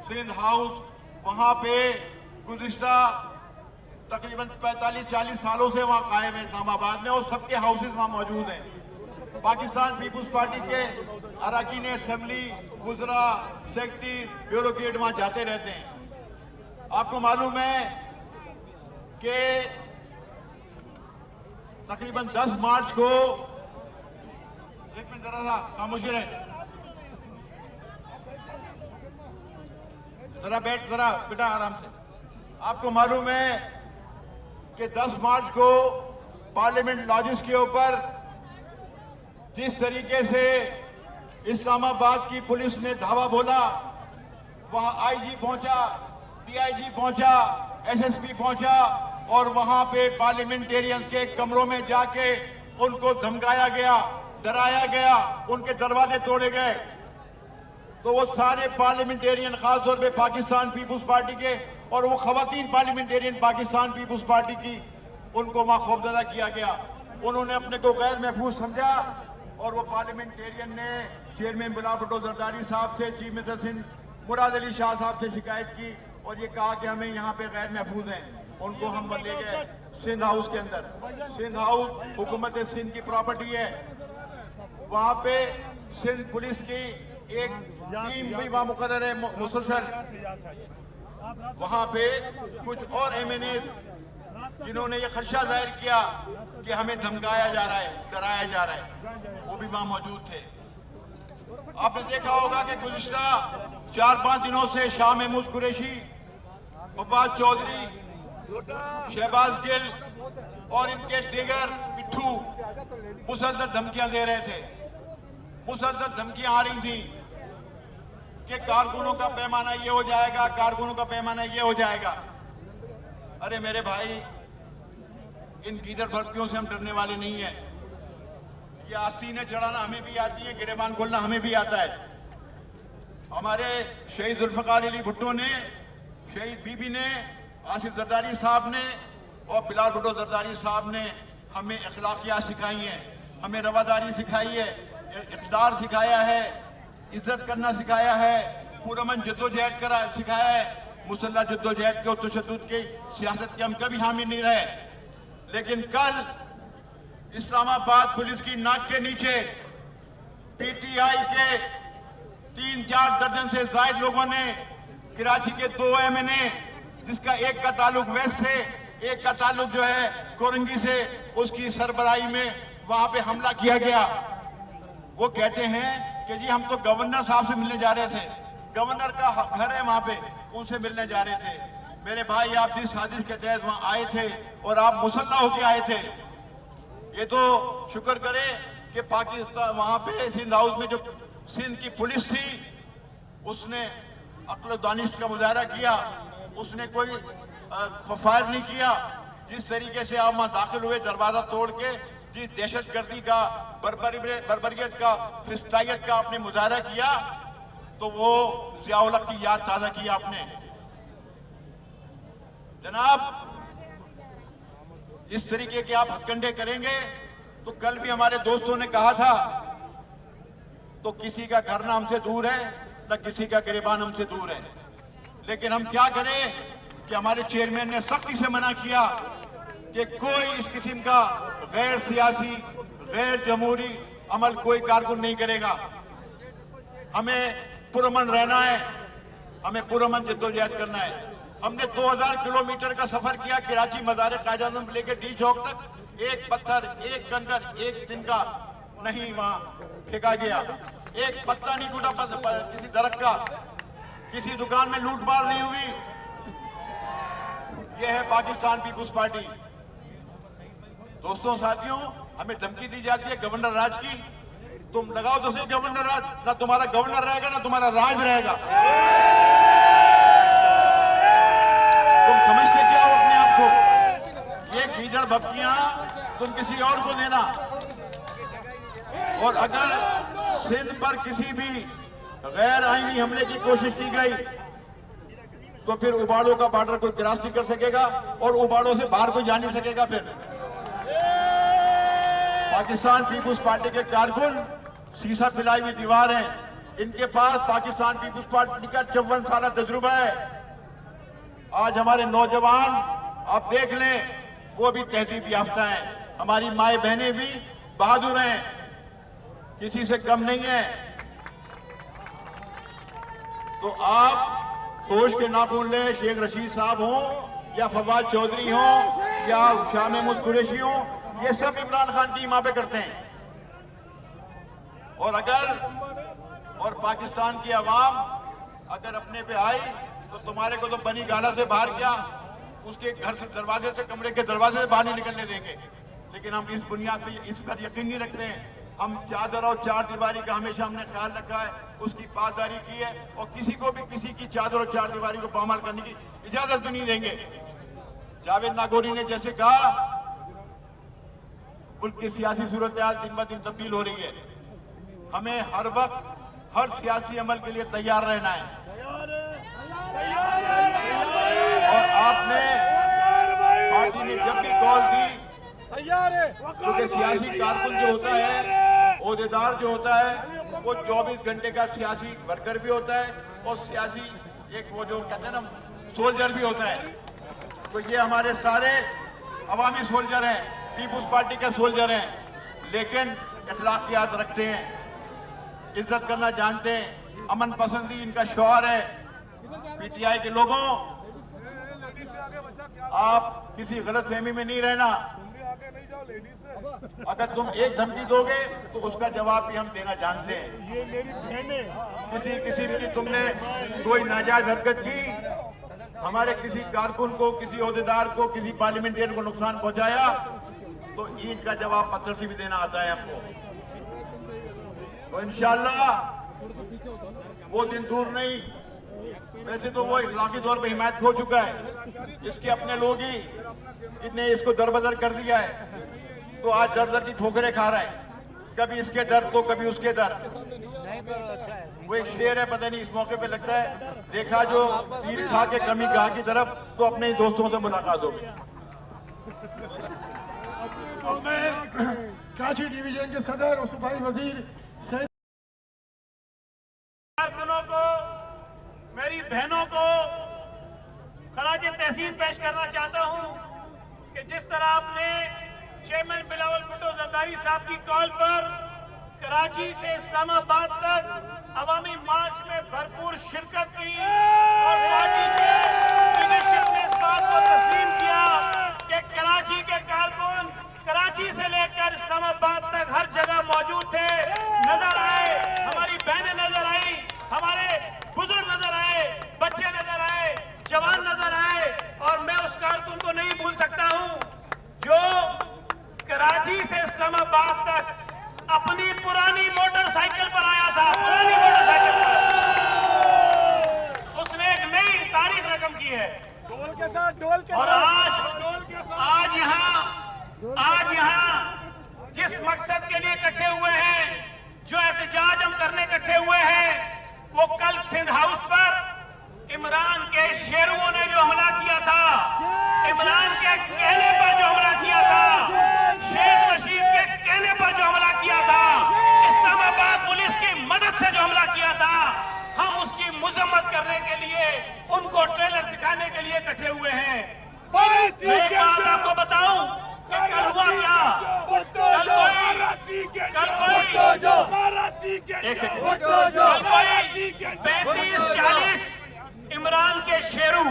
सिंध हाउस वहां पे गुज़िश्ता तकरीबन 45-40 सालों से वहां कायम है इस्लामाबाद में, और सबके हाउसेज वहां मौजूद हैं। पाकिस्तान पीपुल्स पार्टी के अरकान असेंबली, वुज़रा, सेक्रेटरी, ब्यूरोक्रेट वहां जाते रहते हैं। आपको मालूम है कि तकरीबन 10 मार्च को, एक मिनट जरा सा खामोशी रहे, जरा बैठ, जरा बेटा आराम से। आपको मालूम है कि 10 मार्च को पार्लियामेंट लॉजिस के ऊपर जिस तरीके से इस्लामाबाद की पुलिस ने धावा बोला, वहां आईजी पहुंचा, डीआईजी पहुंचा, एसएसपी पहुंचा, और वहां पे पार्लियामेंटेरियंस के कमरों में जाके उनको धमकाया गया, डराया गया, उनके दरवाजे तोड़े गए। तो वो सारे पार्लियामेंटेरियन, खासतौर पे पाकिस्तान पीपुल्स पार्टी के, और वो खवातीन पार्लियामेंटेरियन पाकिस्तान पीपुल्स पार्टी की, उनको वहां खौफजदा किया गया। उन्होंने अपने को गैर महफूज समझा, और वो पार्लियामेंटेरियन ने चेयरमैन बिलावल भुट्टो जरदारी साहब से, चीफ मिनिस्टर सिंध मुराद अली शाह साहब से शिकायत की, और ये कहा कि हमें यहाँ पे गैर महफूज हैं। उनको हम ले गए सिंध हाउस के अंदर। सिंध हाउस हुकूमत सिंध की प्रॉपर्टी है। वहां पे सिंध पुलिस की एक टीम भी वहां मुकर्रर है मुसलसल। वहां पे कुछ और एमएनए जिन्होंने ये खदशा जाहिर किया कि हमें धमकाया जा रहा है, डराया जा रहा है, वो भी वहां मौजूद थे। आपने देखा होगा कि गुज़िश्ता 4-5 दिनों से शाह महमूद कुरैशी, फवाद चौधरी, शहबाज गिल और इनके दीगर पिट्ठू मुसलसल धमकियां दे रहे थे। मुसलसल धमकियां आ रही थी कि कारकुनों का पैमाना ये हो जाएगा, कारकुनों का पैमाना ये हो जाएगा। अरे मेरे भाई, इन गीदड़ भर्तियों से हम डरने वाले नहीं है। ये आस्तीनें चढ़ाना हमें भी आती है, गिरेबान खोलना हमें भी आता है। हमारे शहीद जुल्फ़िकार अली भुट्टो ने, शहीद बीबी ने, आसिफ जरदारी साहब ने और बिलावल भुट्टो जरदारी साहब ने हमें अखलाकियात सिखाई हैं, हमें रवादारी सिखाई है, इक़्तिदार सिखाया है, इज्जत करना सिखाया है, पुरअमन जद्दोजहद करा सिखाया है। मुसल्लह जद्दोजहद के और तशद्दुद की सियासत के हम कभी हामी नहीं रहे, लेकिन कल इस्लामाबाद पुलिस की नाक के नीचे पीटीआई के 3-4 दर्जन से ज्यादा लोगों ने कराची के 2 एमएनए, जिसका एक का ताल्लुक वेस्ट से, एक का ताल्लुक जो है कोरंगी से, उसकी सरबराही में वहां पे हमला किया गया। वो कहते हैं कि जी हम तो गवर्नर साहब से मिलने जा रहे थे, गवर्नर का घर है वहां पे, उनसे मिलने जा रहे थे। मेरे भाई, आप जिस साजिश के तहत वहां आए थे और आप मुसल्लह होके आए थे, ये तो शुक्र करें कि पाकिस्तान वहां पे सिंध हाउस में जो सिंध की पुलिस थी, उसने अक्ल दानिश का मुजाहरा किया, उसने कोई फायर नहीं किया। जिस तरीके से आप वहां दाखिल हुए दरवाजा तोड़ के, जिस दहशतगर्दी का, बर्बरियत का, फिस्तायत का आपने मुजाहरा किया, तो वो ज़ियाउल हक की याद ताज़ा की आपने। जनाब, इस तरीके के आप हथकंडे करेंगे तो कल भी हमारे दोस्तों ने कहा था, तो किसी का घर ना हमसे दूर है, न किसी का गिरेबान हमसे दूर है। लेकिन हम क्या करें कि हमारे चेयरमैन ने सख्ती से मना किया कि कोई इस किस्म का गैर सियासी, गैर जमहूरी अमल कोई कारकुन नहीं करेगा। हमें पुरअमन रहना है, हमें पुरअमन जद्दोजहद करना है। हमने 2000 किलोमीटर का सफर किया कराची मज़ार कायद-ए-आज़म लेके डी चौक तक। एक पत्थर, एक कंकर, एक तिनका नहीं वहां फेंका गया, एक पत्ता नहीं टूटा किसी दरख्त का, किसी दुकान में लूटमार नहीं हुई। यह है पाकिस्तान पीपुल्स पार्टी। दोस्तों, साथियों, हमें धमकी दी जाती है गवर्नर राज की। तुम लगाओ तो सही गवर्नर राज, ना तुम्हारा गवर्नर रहेगा ना तुम्हारा राज रहेगा। तुम समझते क्या हो अपने आप को? ये गीदड़ भपकियां तुम किसी और को देना। और अगर सिंध पर किसी भी गैर आईनी हमले की कोशिश की गई तो फिर उबाड़ों का बॉर्डर कोई क्रॉस नहीं कर सकेगा और उबाड़ों से बाहर कोई जा नहीं सकेगा। फिर पाकिस्तान पीपुल्स पार्टी के कारकुन शीशा पिलाई हुई दीवार हैं। इनके पास पाकिस्तान पीपुल्स पार्टी का 54 साल तजुर्बा है। आज हमारे नौजवान आप देख लें, वो भी तहजीब याफ्ता हैं। हमारी माए बहनें भी बहादुर हैं, किसी से कम नहीं है। तो आप होश के नाखून ले, शेख रशीद साहब हों या फवाद चौधरी हों या शाह महमूद कुरैशी हों, ये सब इमरान खान की हिमा पे करते हैं। और पाकिस्तान की आवाम अगर अपने पे आई तो तुम्हारे को तो बनी गाला से बाहर क्या, उसके घर से दरवाजे से, कमरे के दरवाजे से बाहर नहीं निकलने देंगे। लेकिन हम इस बुनियाद पे इस पर यकीन नहीं रखते हैं। हम चादर और चार दीवारी का हमेशा हमने ख्याल रखा है, उसकी पासदारी की है और किसी को भी किसी की चादर और चार दीवारी को पामाल करने की इजाजत भी नहीं देंगे। जावेद नागौरी ने जैसे कहा, मुल्क की सियासी सूरत हाल दिन ब दिन तब्दील हो रही है। हमें हर वक्त हर सियासी अमल के लिए तैयार रहना है। और आपने पार्टी ने जब भी कॉल दी, क्योंकि सियासी कारकुन जो होता है, ओहदेदार जो होता है, वो 24 घंटे का सियासी वर्कर भी होता है और सियासी एक वो जो कहते हैं ना सोल्जर भी होता है। तो ये हमारे सारे अवामी सोल्जर हैं, पीपुल्स पार्टी के सोल्जर हैं, लेकिन अखलाकियात रखते हैं, इज्जत करना जानते हैं, अमन पसंदी इनका शौहर है। पीटीआई के लोगों, आप किसी गलत फहमी में नहीं रहना। अगर तुम एक धमकी दोगे तो उसका जवाब भी हम देना जानते हैं। किसी की तुमने कोई नाजायज हरकत की, हमारे किसी कारकुन को, किसी ओहदेदार को, किसी पार्लियामेंटेरियन को नुकसान पहुंचाया तो ईंट का जवाब पत्थर से भी देना आता है हमको। तो इंशाल्लाह वो दिन दूर नहीं। वैसे तो वो इखलाकी तौर पे हिमायत खो चुका है, इसके अपने लोग ही इतने इसको दरबदर कर दिया है, तो आज दर दर की ठोकरें खा रहा है, कभी इसके दर तो कभी उसके दर। वो एक शेर है, पता नहीं इस मौके पे लगता है, देखा जो तीर खा के कमी गा की तरफ तो अपने ही दोस्तों से मुलाकात होगी।
अब मैं कराची डिवीजन के सदर और सूबाई वजीर
कारकुनों को, मेरी बहनों को खराज तहसीन पेश करना चाहता हूं कि जिस तरह आपने चेयरमैन बिलावल भुट्टो जरदारी साहब की कॉल पर कराची से इस्लामाबाद तक अवामी मार्च में भरपूर शिरकत की और पार्टी के लीडरशिप ने इस बात को तस्लीम किया कि कराची के कारकुन कराची से लेकर इस्लामाबाद तक हर जगह मौजूद थे, नजर आए, हमारी बहनें नजर आई, हमारे बुजुर्ग नजर आए, बच्चे नजर आए, जवान नजर आए। और मैं उस कारकुन को नहीं भूल सकता हूं जो कराची से इस्लामाबाद तक अपनी पुरानी मोटरसाइकिल पर आया था, पुरानी मोटरसाइकिल पर। उसने एक नई तारीख रकम की है और आज यहाँ जिस मकसद के लिए इकट्ठे हुए हैं, जो एहतजाज हम करने इकट्ठे हुए हैं, वो कल सिंध हाउस पर इमरान के शेरुओं ने जो हमला किया था, इमरान के कहने पर जो हमला किया था, शेख रशीद के कहने पर जो हमला किया था, इस्लामाबाद पुलिस की मदद से जो हमला किया था, हम उसकी मुजम्मत करने के लिए, उनको ट्रेलर दिखाने के लिए इकट्ठे हुए हैं। मैं एक बात आपको बताऊं कि कल हुआ क्या, कल कोई 35-40 इमरान के शेरू,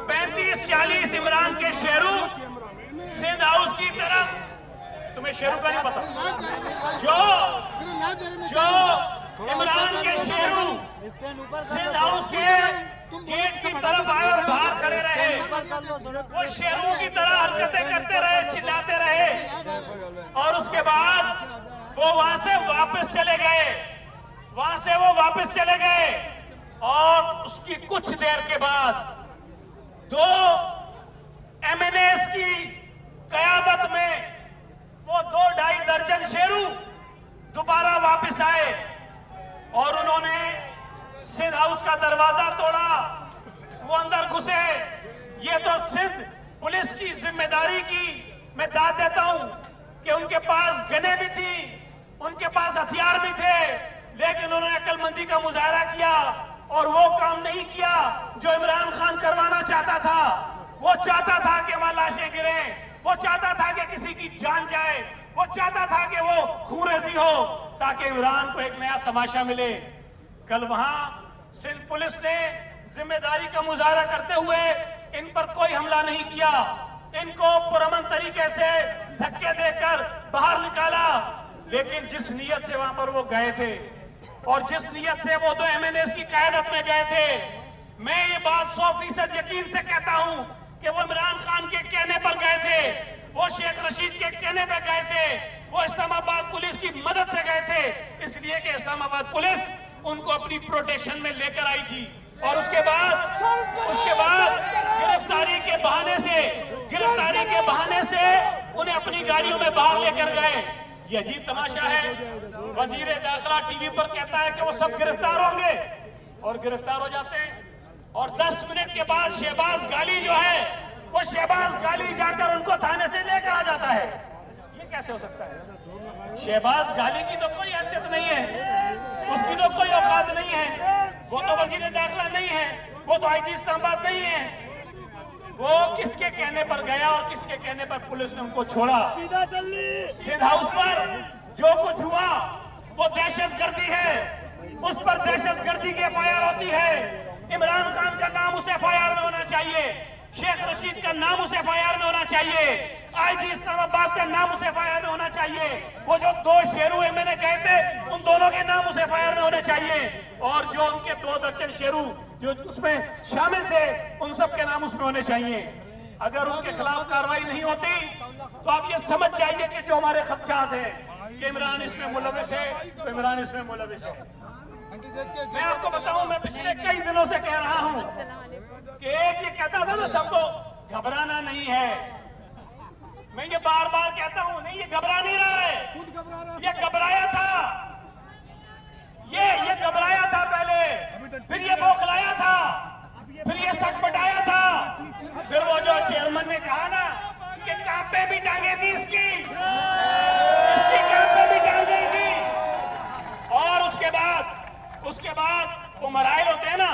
35-40 इमरान के शेरू सिंध हाउस की तरफ, तुम्हें शेरू का नहीं पता, जो इमरान के शेरू सिंध हाउस के गेट की तरफ आए और बाहर खड़े रहे, वो शेरों की तरह हरकतें करते रहे, चिल्लाते रहे और उसके बाद वो वहां से वापस चले गए, और उसकी कुछ देर के बाद 2 MNAs की कयादत में वो 2-2.5 दर्जन शेरू दोबारा वापस आए और उन्होंने उसका दरवाजा तोड़ा, वो अंदर घुसे। ये तो सिंध पुलिस की जिम्मेदारी की मैं दाद देता हूं कि उनके पास गने भी थी, उनके पास हथियार भी थे, लेकिन उन्होंने अक्लमंदी का मुजाहरा किया और वो काम नहीं किया जो इमरान खान करवाना चाहता था। वो चाहता था कि वहां लाशें गिरें, वो चाहता था कि किसी की जान जाए, वो चाहता था कि वो खूरेजी हो ताकि इमरान को एक नया तमाशा मिले। कल वहां सिंध पुलिस ने जिम्मेदारी का मुजाहरा करते हुए इन पर कोई हमला नहीं किया, इनको पुरअमन तरीके से धक्के देकर बाहर निकाला। लेकिन जिस नियत से वहां पर वो गए थे और जिस नियत से वो 2 MNAs की क़यादत में गए थे, मैं ये बात 100% यकीन से कहता हूं कि वो इमरान खान के कहने पर गए थे, वो शेख रशीद के कहने पर गए थे, वो इस्लामाबाद पुलिस की मदद से गए थे, इसलिए कि इस्लामाबाद पुलिस उनको अपनी प्रोटेक्शन में लेकर आई थी। और उसके बाद गिरफ्तारी के बहाने से उन्हें अपनी गाड़ियों में बाहर लेकर गए। ये अजीब तमाशा है। वजीर दाखिला टीवी पर कहता है कि वो सब गिरफ्तार होंगे और गिरफ्तार हो जाते हैं, और 10 मिनट के बाद शहबाज गाली जो है वो शहबाज गाली जाकर उनको थाने से लेकर आ जाता है। ये कैसे हो सकता है? शहबाज गाली की तो कोई हैसियत नहीं है, उसकी तो कोई औकात नहीं है, वो तो वजीर दाखिला नहीं है, वो तो IG इस्लामाबाद नहीं है। वो किसके कहने पर गया और किसके कहने पर पुलिस ने उनको छोड़ा? सिंध हाउस पर जो कुछ हुआ वो दहशतगर्दी है, उस पर दहशतगर्दी की FIR होती है। इमरान खान का नाम उस FIR में होना चाहिए, शेख रशीद का नाम उस FIR में होना चाहिए, IG इस्लामाबाद का नाम उस FIR में होना चाहिए। वो जो 2 शेरू MNA गए थे उन दोनों के नाम उस FIR में होने चाहिए, और जो उनके 2 दर्जन शेरू जो उसमें शामिल थे उन सब के नाम उसमें होने चाहिए। अगर उनके खिलाफ कार्रवाई नहीं होती तो आप ये समझ जाइए कि जो हमारे खदशात हैं कि इमरान इसमें मुलविस है, तो इमरान इसमें मुलविस है। मैं आपको बताऊं, मैं पिछले कई दिनों से कह रहा हूं कि एक ये कहता था ना सबको घबराना नहीं है, मैं ये बार बार कहता हूं, नहीं ये घबरा नहीं रहा है, ये घबराया था, ये घबराया था पहले, फिर ये बौखलाया था, फिर ये सटपटाया था, फिर वो जो चेयरमैन ने कहा ना कि कांपे भी टांगे थी इसकी कांपे भी टांगे थी। और उसके बाद वो मराइल होते हैं ना,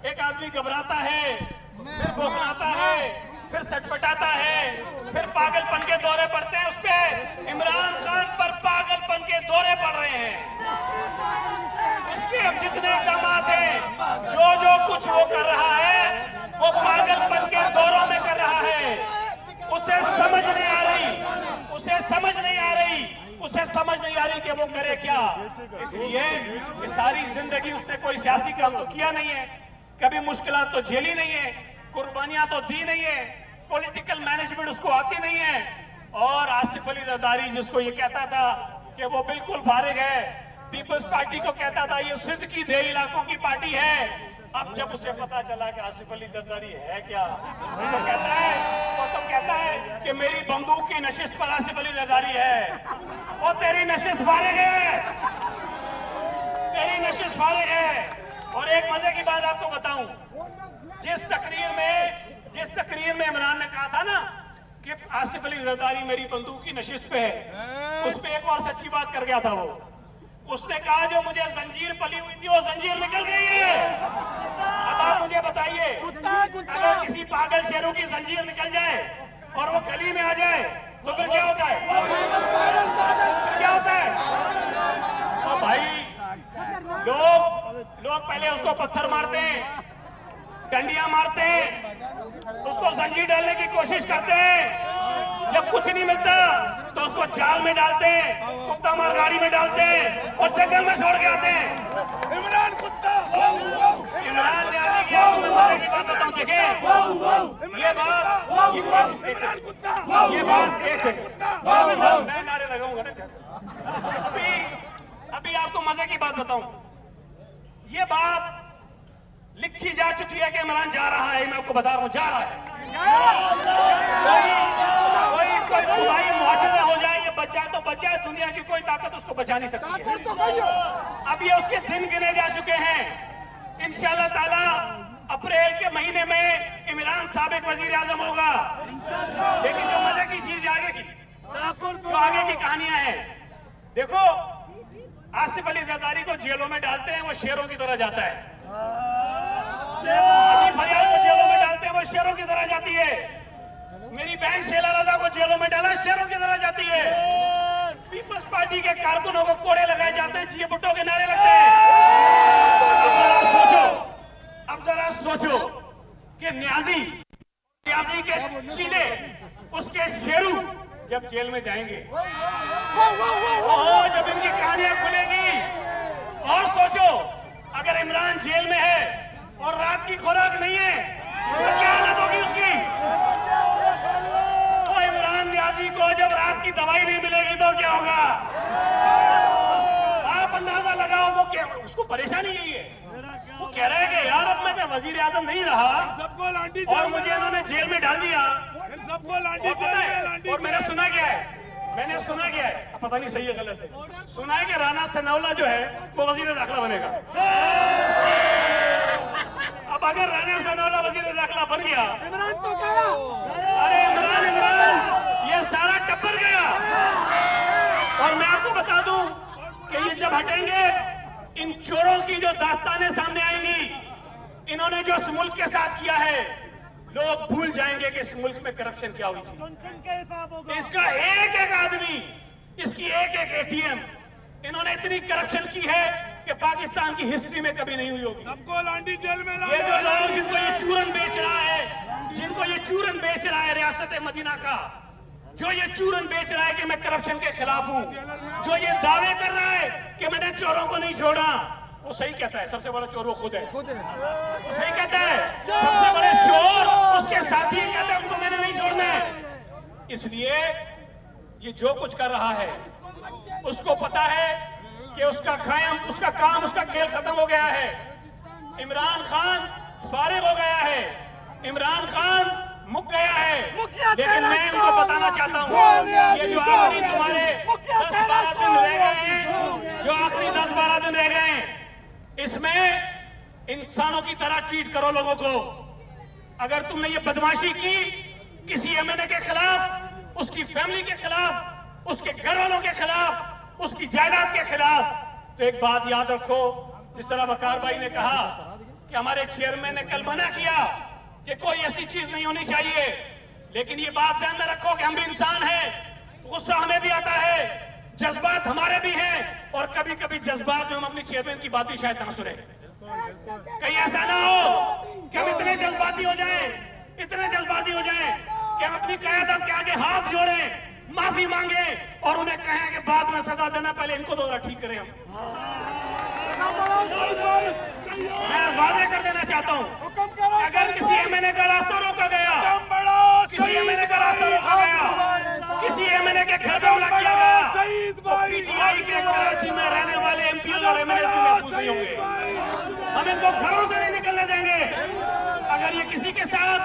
एक आदमी घबराता है, फिर बौखलाता है, फिर सटपटाता है, फिर पागलपन के दौरे पड़ते हैं। उस पे इमरान खान पर पागलपन के दौरे पड़ रहे हैं। उसके अब जितने इक़दामात हैं, जो कुछ वो कर रहा है वो पागलपन के दौरों में कर रहा है। उसे समझ नहीं आ रही कि वो करे क्या। इसलिए ये सारी जिंदगी उसने कोई सियासी काम तो किया नहीं है, कभी मुश्किलात तो झेली नहीं है, कुर्बानियां तो दी नहीं है, पॉलिटिकल मैनेजमेंट उसको आती नहीं है। और आसिफ अली जरदारी जिसको ये कहता था कि वो बिल्कुल फारिग है, पीपल्स पार्टी को कहता था ये सिंध की 2 इलाकों की पार्टी है, अब जब उसे पता चला कि आसिफ अली जरदारी है क्या, तो कहता है कि मेरी बंदूक की नशिस्त पर आसिफ अली जरदारी है। और तेरी नशिस्त फारिग है, तेरी नशिस्त फारिग है। और एक मजे की बात आपको बताऊं, जिस तकरीर में इमरान ने कहा था ना कि आसिफ अली जरदारी मेरी बंदूक की नशिस्त पे है, उस पे एक और सच्ची बात कर गया था वो। उसने कहा जो मुझे जंजीर पली हुई थी वो जंजीर निकल गई है। अब आप मुझे बताइए, अगर किसी पागल शेरों की जंजीर निकल जाए और वो गली में आ जाए तो फिर क्या होता है? तो भाई लोग पहले उसको पत्थर मारते हैं, डंडियां मारते हैं, उसको जंजीर डालने की कोशिश करते हैं, जब कुछ नहीं मिलता तो उसको जाल में डालते हैं, कुत्ता मार गाड़ी में डालते हैं और जंगल में छोड़ के आते हैं। इमरान ने आगे किया, मैं मजे की बात बताऊं, देखें ये बात एक सेकंड मैं नारे लगाऊंगा ना। अभी आपको मजे की बात बताऊं, ये बात लिखी जा चुकी है कि इमरान जा रहा है, मैं आपको बता रहा हूं जा रहा है। कोई खुदाई मुआजिज़ा हो जाए, ये बच जाए तो बच जाए, दुनिया की कोई ताकत उसको बचा नहीं सकती है। अब ये उसके दिन गिने जा चुके हैं। इंशाल्लाह ताला अप्रैल के महीने में इमरान साबिक वजीर आजम होगा। लेकिन जो मजे की चीज आगे की, जो आगे की कहानियां हैं, देखो आसिफ अली जरदारी को जेलों में डालते हैं, वो शेरों की तरह जाता है। अली फरियाद को जेलों में डालते हैं, वो शेरों की तरह जाती है। मेरी बहन शेला रजा को जेलों में डाला, शेरों की तरह जाती है। पीपल्स पार्टी के कारकुनों को कोड़े लगाए जाते हैं, जिये भुट्टो के नारे लगते हैं। अब जरा सोचो कि न्याजी के चीले, उसके शेरू जब जेल में जाएंगे, जब इनकी कहानियां खुलेगी। और सोचो अगर इमरान जेल में है और रात की खुराक नहीं है तो क्या हालत होगी उसकी। तो इमरान न्याजी को जब रात की दवाई नहीं मिलेगी तो क्या होगा। आप अंदाजा लगाओ, वो क्या, उसको परेशानी यही है। वो कह रहे हैं कि यार अब मैं वजीर आजम नहीं रहा और मुझे इन्होंने जेल में डाल दिया। और पता है, और मैंने सुना क्या है, पता नहीं सही है गलत है, सुना है कि राना सनाउल्लाह जो है वो वजीर दाखिला बनेगा। अब अगर राना सनाउल्लाह वजीर दाखिला बन गया, अरे इमरान ये सारा टप्पर गया। और मैं आपको बता दूं कि ये जब हटेंगे, इन चोरों की जो दास्तानें सामने आएंगी, इन्होंने जो इस मुल्क के साथ किया है, लोग भूल जाएंगे कि इस मुल्क में करप्शन क्या हुई थी। इसका एक एक आदमी, इसकी एक एक एटीएम, इन्होंने इतनी करप्शन की है कि पाकिस्तान की हिस्ट्री में कभी नहीं हुई होगी। सबको लांडी जेल में ये जो लोग जिनको ये चूरन बेच रहा है, रियासत मदीना का, जो ये चूरन बेच रहा है कि मैं करप्शन के खिलाफ हूं, जो ये दावे कर रहा है कि मैंने चोरों को नहीं छोड़ा, वो सही कहता है सबसे बड़ा चोर वो खुद है। वो सही कहता है सबसे बड़े चोर उसके साथी कहते हैं उनको मैंने नहीं छोड़ना है। इसलिए ये जो कुछ कर रहा है उसको पता है कि उसका काम, उसका खेल खत्म हो गया है। इमरान खान फारिग हो गया है, इमरान खान मुक गया है। लेकिन मैं इनको बताना चाहता हूँ, ये जो आखिरी तुम्हारे 10-12 दिन रह गए हैं, जो आखिरी 10-12 दिन रह गए हैं, इसमें इंसानों की तरह ट्रीट करो लोगों को। अगर तुमने ये बदमाशी की किसी एमएनए के खिलाफ, उसकी फैमिली के खिलाफ, उसके घर वालों के खिलाफ, उसकी जायदाद के खिलाफ, तो एक बात याद रखो, जिस तरह वकार भाई ने कहा कि हमारे चेयरमैन ने कल मना किया कि कोई ऐसी चीज नहीं होनी चाहिए, लेकिन ये बात ध्यान में रखो कि हम भी इंसान हैं, गुस्सा हमें भी आता है, जज्बात हमारे भी हैं, और कभी कभी जज्बात में हम अपनी चेयरमैन की बात भी शायद ना सुने। कहीं ऐसा ना हो कि हम इतने जज्बाती हो जाएं कि हम अपनी क़यादत के आगे हाथ जोड़ें, माफी मांगे और उन्हें कहें कि बाद में सजा देना, पहले इनको तो ठीक करें हम। मैं वादे कर देना चाहता हूं, अगर किसी एमएनए का रास्ता रोका गया, किसी एमएनए का रास्ता रोका गया, किसी एमएनए के घर पे हमला किया गया, तो पीटीआई के कराची में रहने वाले एमपी और एमएनए भी महफूज नहीं होंगे। हम इनको घरों से नहीं निकलने देंगे। अगर ये किसी के साथ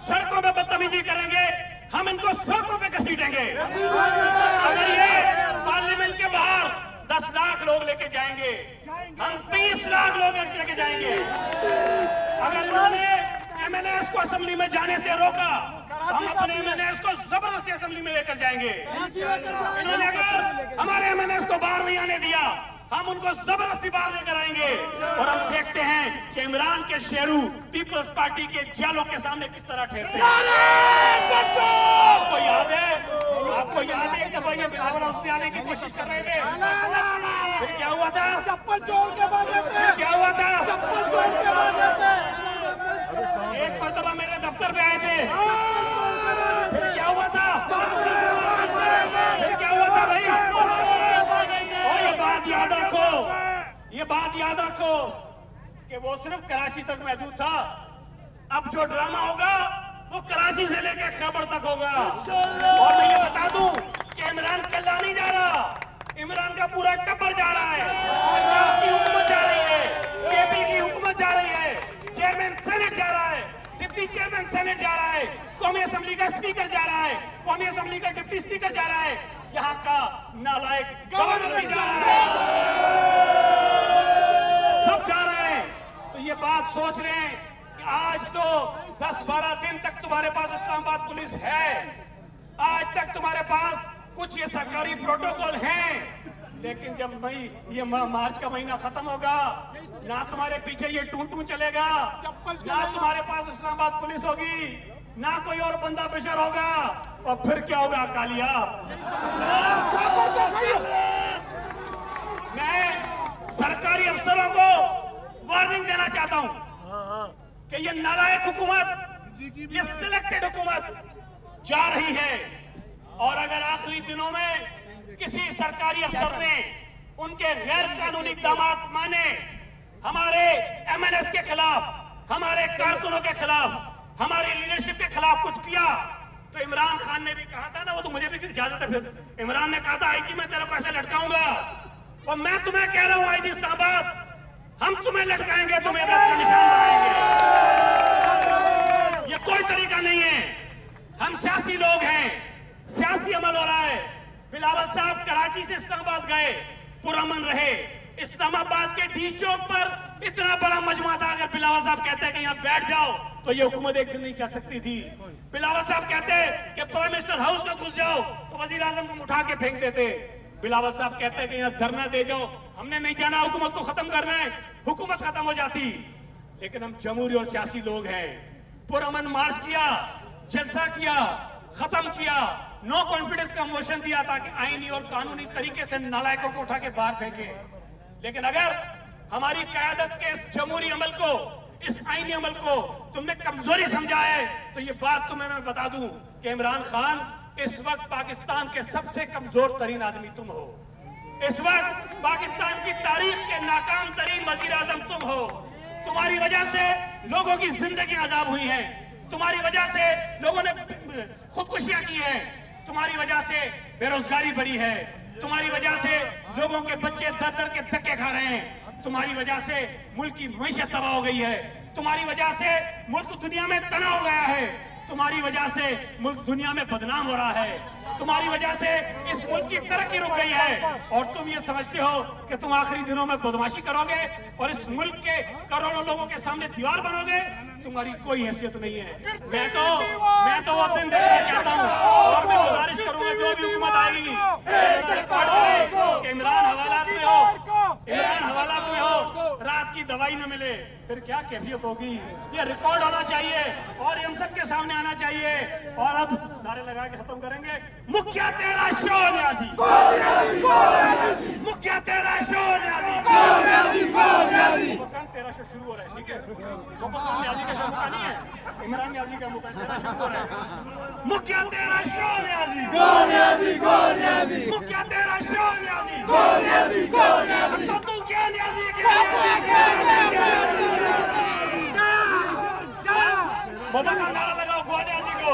सड़कों में बदतमीजी करेंगे, हम इनको सड़कों पे घसीटेंगे। अगर ये पार्लियामेंट के बाहर 10 लाख लोग लेके जाएंगे, हम 20 लाख लोग लेके जाएंगे। अगर इन्होंने एमएनएस को असेंबली में जाने से रोका, हम अपने एमएनएस को जबरदस्ती असेंबली में लेकर जाएंगे। इन्होंने अगर हमारे एमएनएस को बाहर नहीं आने दिया, हम उनको जबरदस्ती बाहर लेकर आएंगे। और हम देखते हैं कि इमरान के शेरू पीपल्स पार्टी के जेलों के सामने किस तरह ठहरते हैं। आपको याद है एक दफा ये बिलावल हाउस में आने की कोशिश कर रहे थे, फिर क्या हुआ था? चप्पल चोर के भागे थे। क्या हुआ था? चप्पल चोर के भागे थे। एक मरतबा मेरे दफ्तर पे आए थे, फिर क्या हुआ था? फिर क्या हुआ था भाई? और ये बात याद रखो कि वो सिर्फ कराची तक महदूद था। अब जो ड्रामा होगा वो कराची से लेकर खैबर तक होगा। और मैं ये बता दूं कि इमरान कल्ला नहीं जा रहा, इमरान का पूरा टब्बर जा रहा है। पंजाब की हुकूमत जा रही है, केपी की हुकूमत जा रही है, चेयरमैन सेनेट जा रहा है, डिप्टी चेयरमैन सेनेट जा रहा है, कौमी असेंबली का स्पीकर जा रहा है, कौमी असेंबली का डिप्टी स्पीकर जा रहा है, यहाँ का नालायक गवर्नर भी जा रहा है, सब जा रहे हैं। तो ये बात सोच रहे हैं कि आज तो 10-12 दिन तक तुम्हारे पास इस्लामाबाद पुलिस है, आज तक तुम्हारे पास कुछ ये सरकारी प्रोटोकॉल हैं, लेकिन जब ये मार्च का महीना खत्म होगा, ना तुम्हारे पीछे ये टू चलेगा, ना तुम्हारे पास इस्लामाबाद पुलिस होगी, ना कोई और बंदा बेशर होगा, और फिर क्या होगा कालिया? मैं सरकारी अफसरों को वार्निंग देना चाहता हूं कि ये नालायक हुकूमत, ये सिलेक्टेड हुकूमत जा रही है, और अगर आखिरी दिनों में किसी सरकारी अफसर ने उनके गैर कानूनी इक़दामात माने, हमारे MNS के खिलाफ, हमारे कारकुनों के खिलाफ, हमारी लीडरशिप के खिलाफ कुछ किया, तो इमरान खान ने भी कहा था ना, वो तो मुझे भी इजाजत है, फिर इमरान ने कहा था आईजी मैं तेरे को ऐसे लटकाऊंगा, और मैं तुम्हें कह रहा हूं आईजी इस्लामाबाद, हम तुम्हें लटकाएंगे, तुम्हें इबरत का निशान बनाएंगे। ये कोई तरीका नहीं है। हम सियासी लोग हैं, सियासी अमल हो रहा है। बिलावल साहब कराची से इस्लामाबाद गए, पुरअमन रहे। इस्लामाबाद के डी चौक पर इतना बड़ा मजमा था, अगर बिलावल साहब कहते हैं कि यहाँ बैठ जाओ तो ये हुकूमत एक दिन नहीं चल सकती थी। बिलावल साहब कहते हैं कि प्राइम मिनिस्टर हाउस में घुस जाओ तो वजीर आजम को उठा के फेंक देते। बिलावल साहब कहते हैं कि यहाँ धरना दे जाओ, हमने नहीं जाना, हुकूमत को खत्म करना है, हुकूमत खत्म हो जाती। लेकिन हम जमहूरी और सियासी लोग हैं, पुरअमन मार्च किया, जलसा किया, खत्म किया, नो कॉन्फिडेंस का मोशन दिया ताकि आईनी और कानूनी तरीके से नालायकों को उठा के बाहर फेंके। लेकिन अगर हमारी क़यादत के इस जमहूरी अमल को, इस आईनी अमल को तुमने कमजोरी समझा है, तो ये बात तुम्हें मैं बता दूं कि इमरान खान इस वक्त पाकिस्तान के सबसे कमजोर तरीन आदमी तुम हो। इस वक्त पाकिस्तान की तारीख के नाकाम तरीन वजीर आजम तुम हो। तुम्हारी वजह से लोगों की जिंदगी अजाब हुई है, तुम्हारी वजह से लोगों ने खुदकुशियां की हैं, तुम्हारी वजह से बेरोजगारी बढ़ी है, तुम्हारी वजह से लोगों के बच्चे दर दर के धक्के खा रहे हैं, तुम्हारी वजह से मुल्क की मईशत तबाह हो गई है, तुम्हारी वजह से मुल्क दुनिया में तना हो गया है, तुम्हारी वजह से मुल्क दुनिया में बदनाम हो रहा है, तुम्हारी वजह से इस मुल्क की तरक्की रुक गई है, और तुम ये समझते हो कि तुम आखिरी दिनों में बदमाशी करोगे और इस मुल्क के करोड़ों लोगों के सामने दीवार बनोगे। तुम्हारी कोई हैसियत नहीं है। मैं तो वो दिन देखना चाहता हूँ, और मैं गुजारिश करूंगा जो भी हुकूमत आएगी इमरान हवालात में हो, इमरान हवालात में हो, रात की दवाई न मिले फिर क्या कैफियत होगी, ये रिकॉर्ड होना चाहिए और हम सब के सामने आना चाहिए। और अब नारे लगा के खत्म करेंगे, मुखिया तेरा शो न्याजी, मुखिया तेरा शो न्याजी, तेरा शो शुरू हो रहा है, ठीक है, न्याजी का शो नहीं है, इमरान न्याजी का मुखिया तेरा शुरू हो रहा है, मुखिया तेरा शो न्याजी, मुखिया तेरा शो न्याजी, तो तू क्या न्याजी, नारा लगाओ, गो न्याजी को,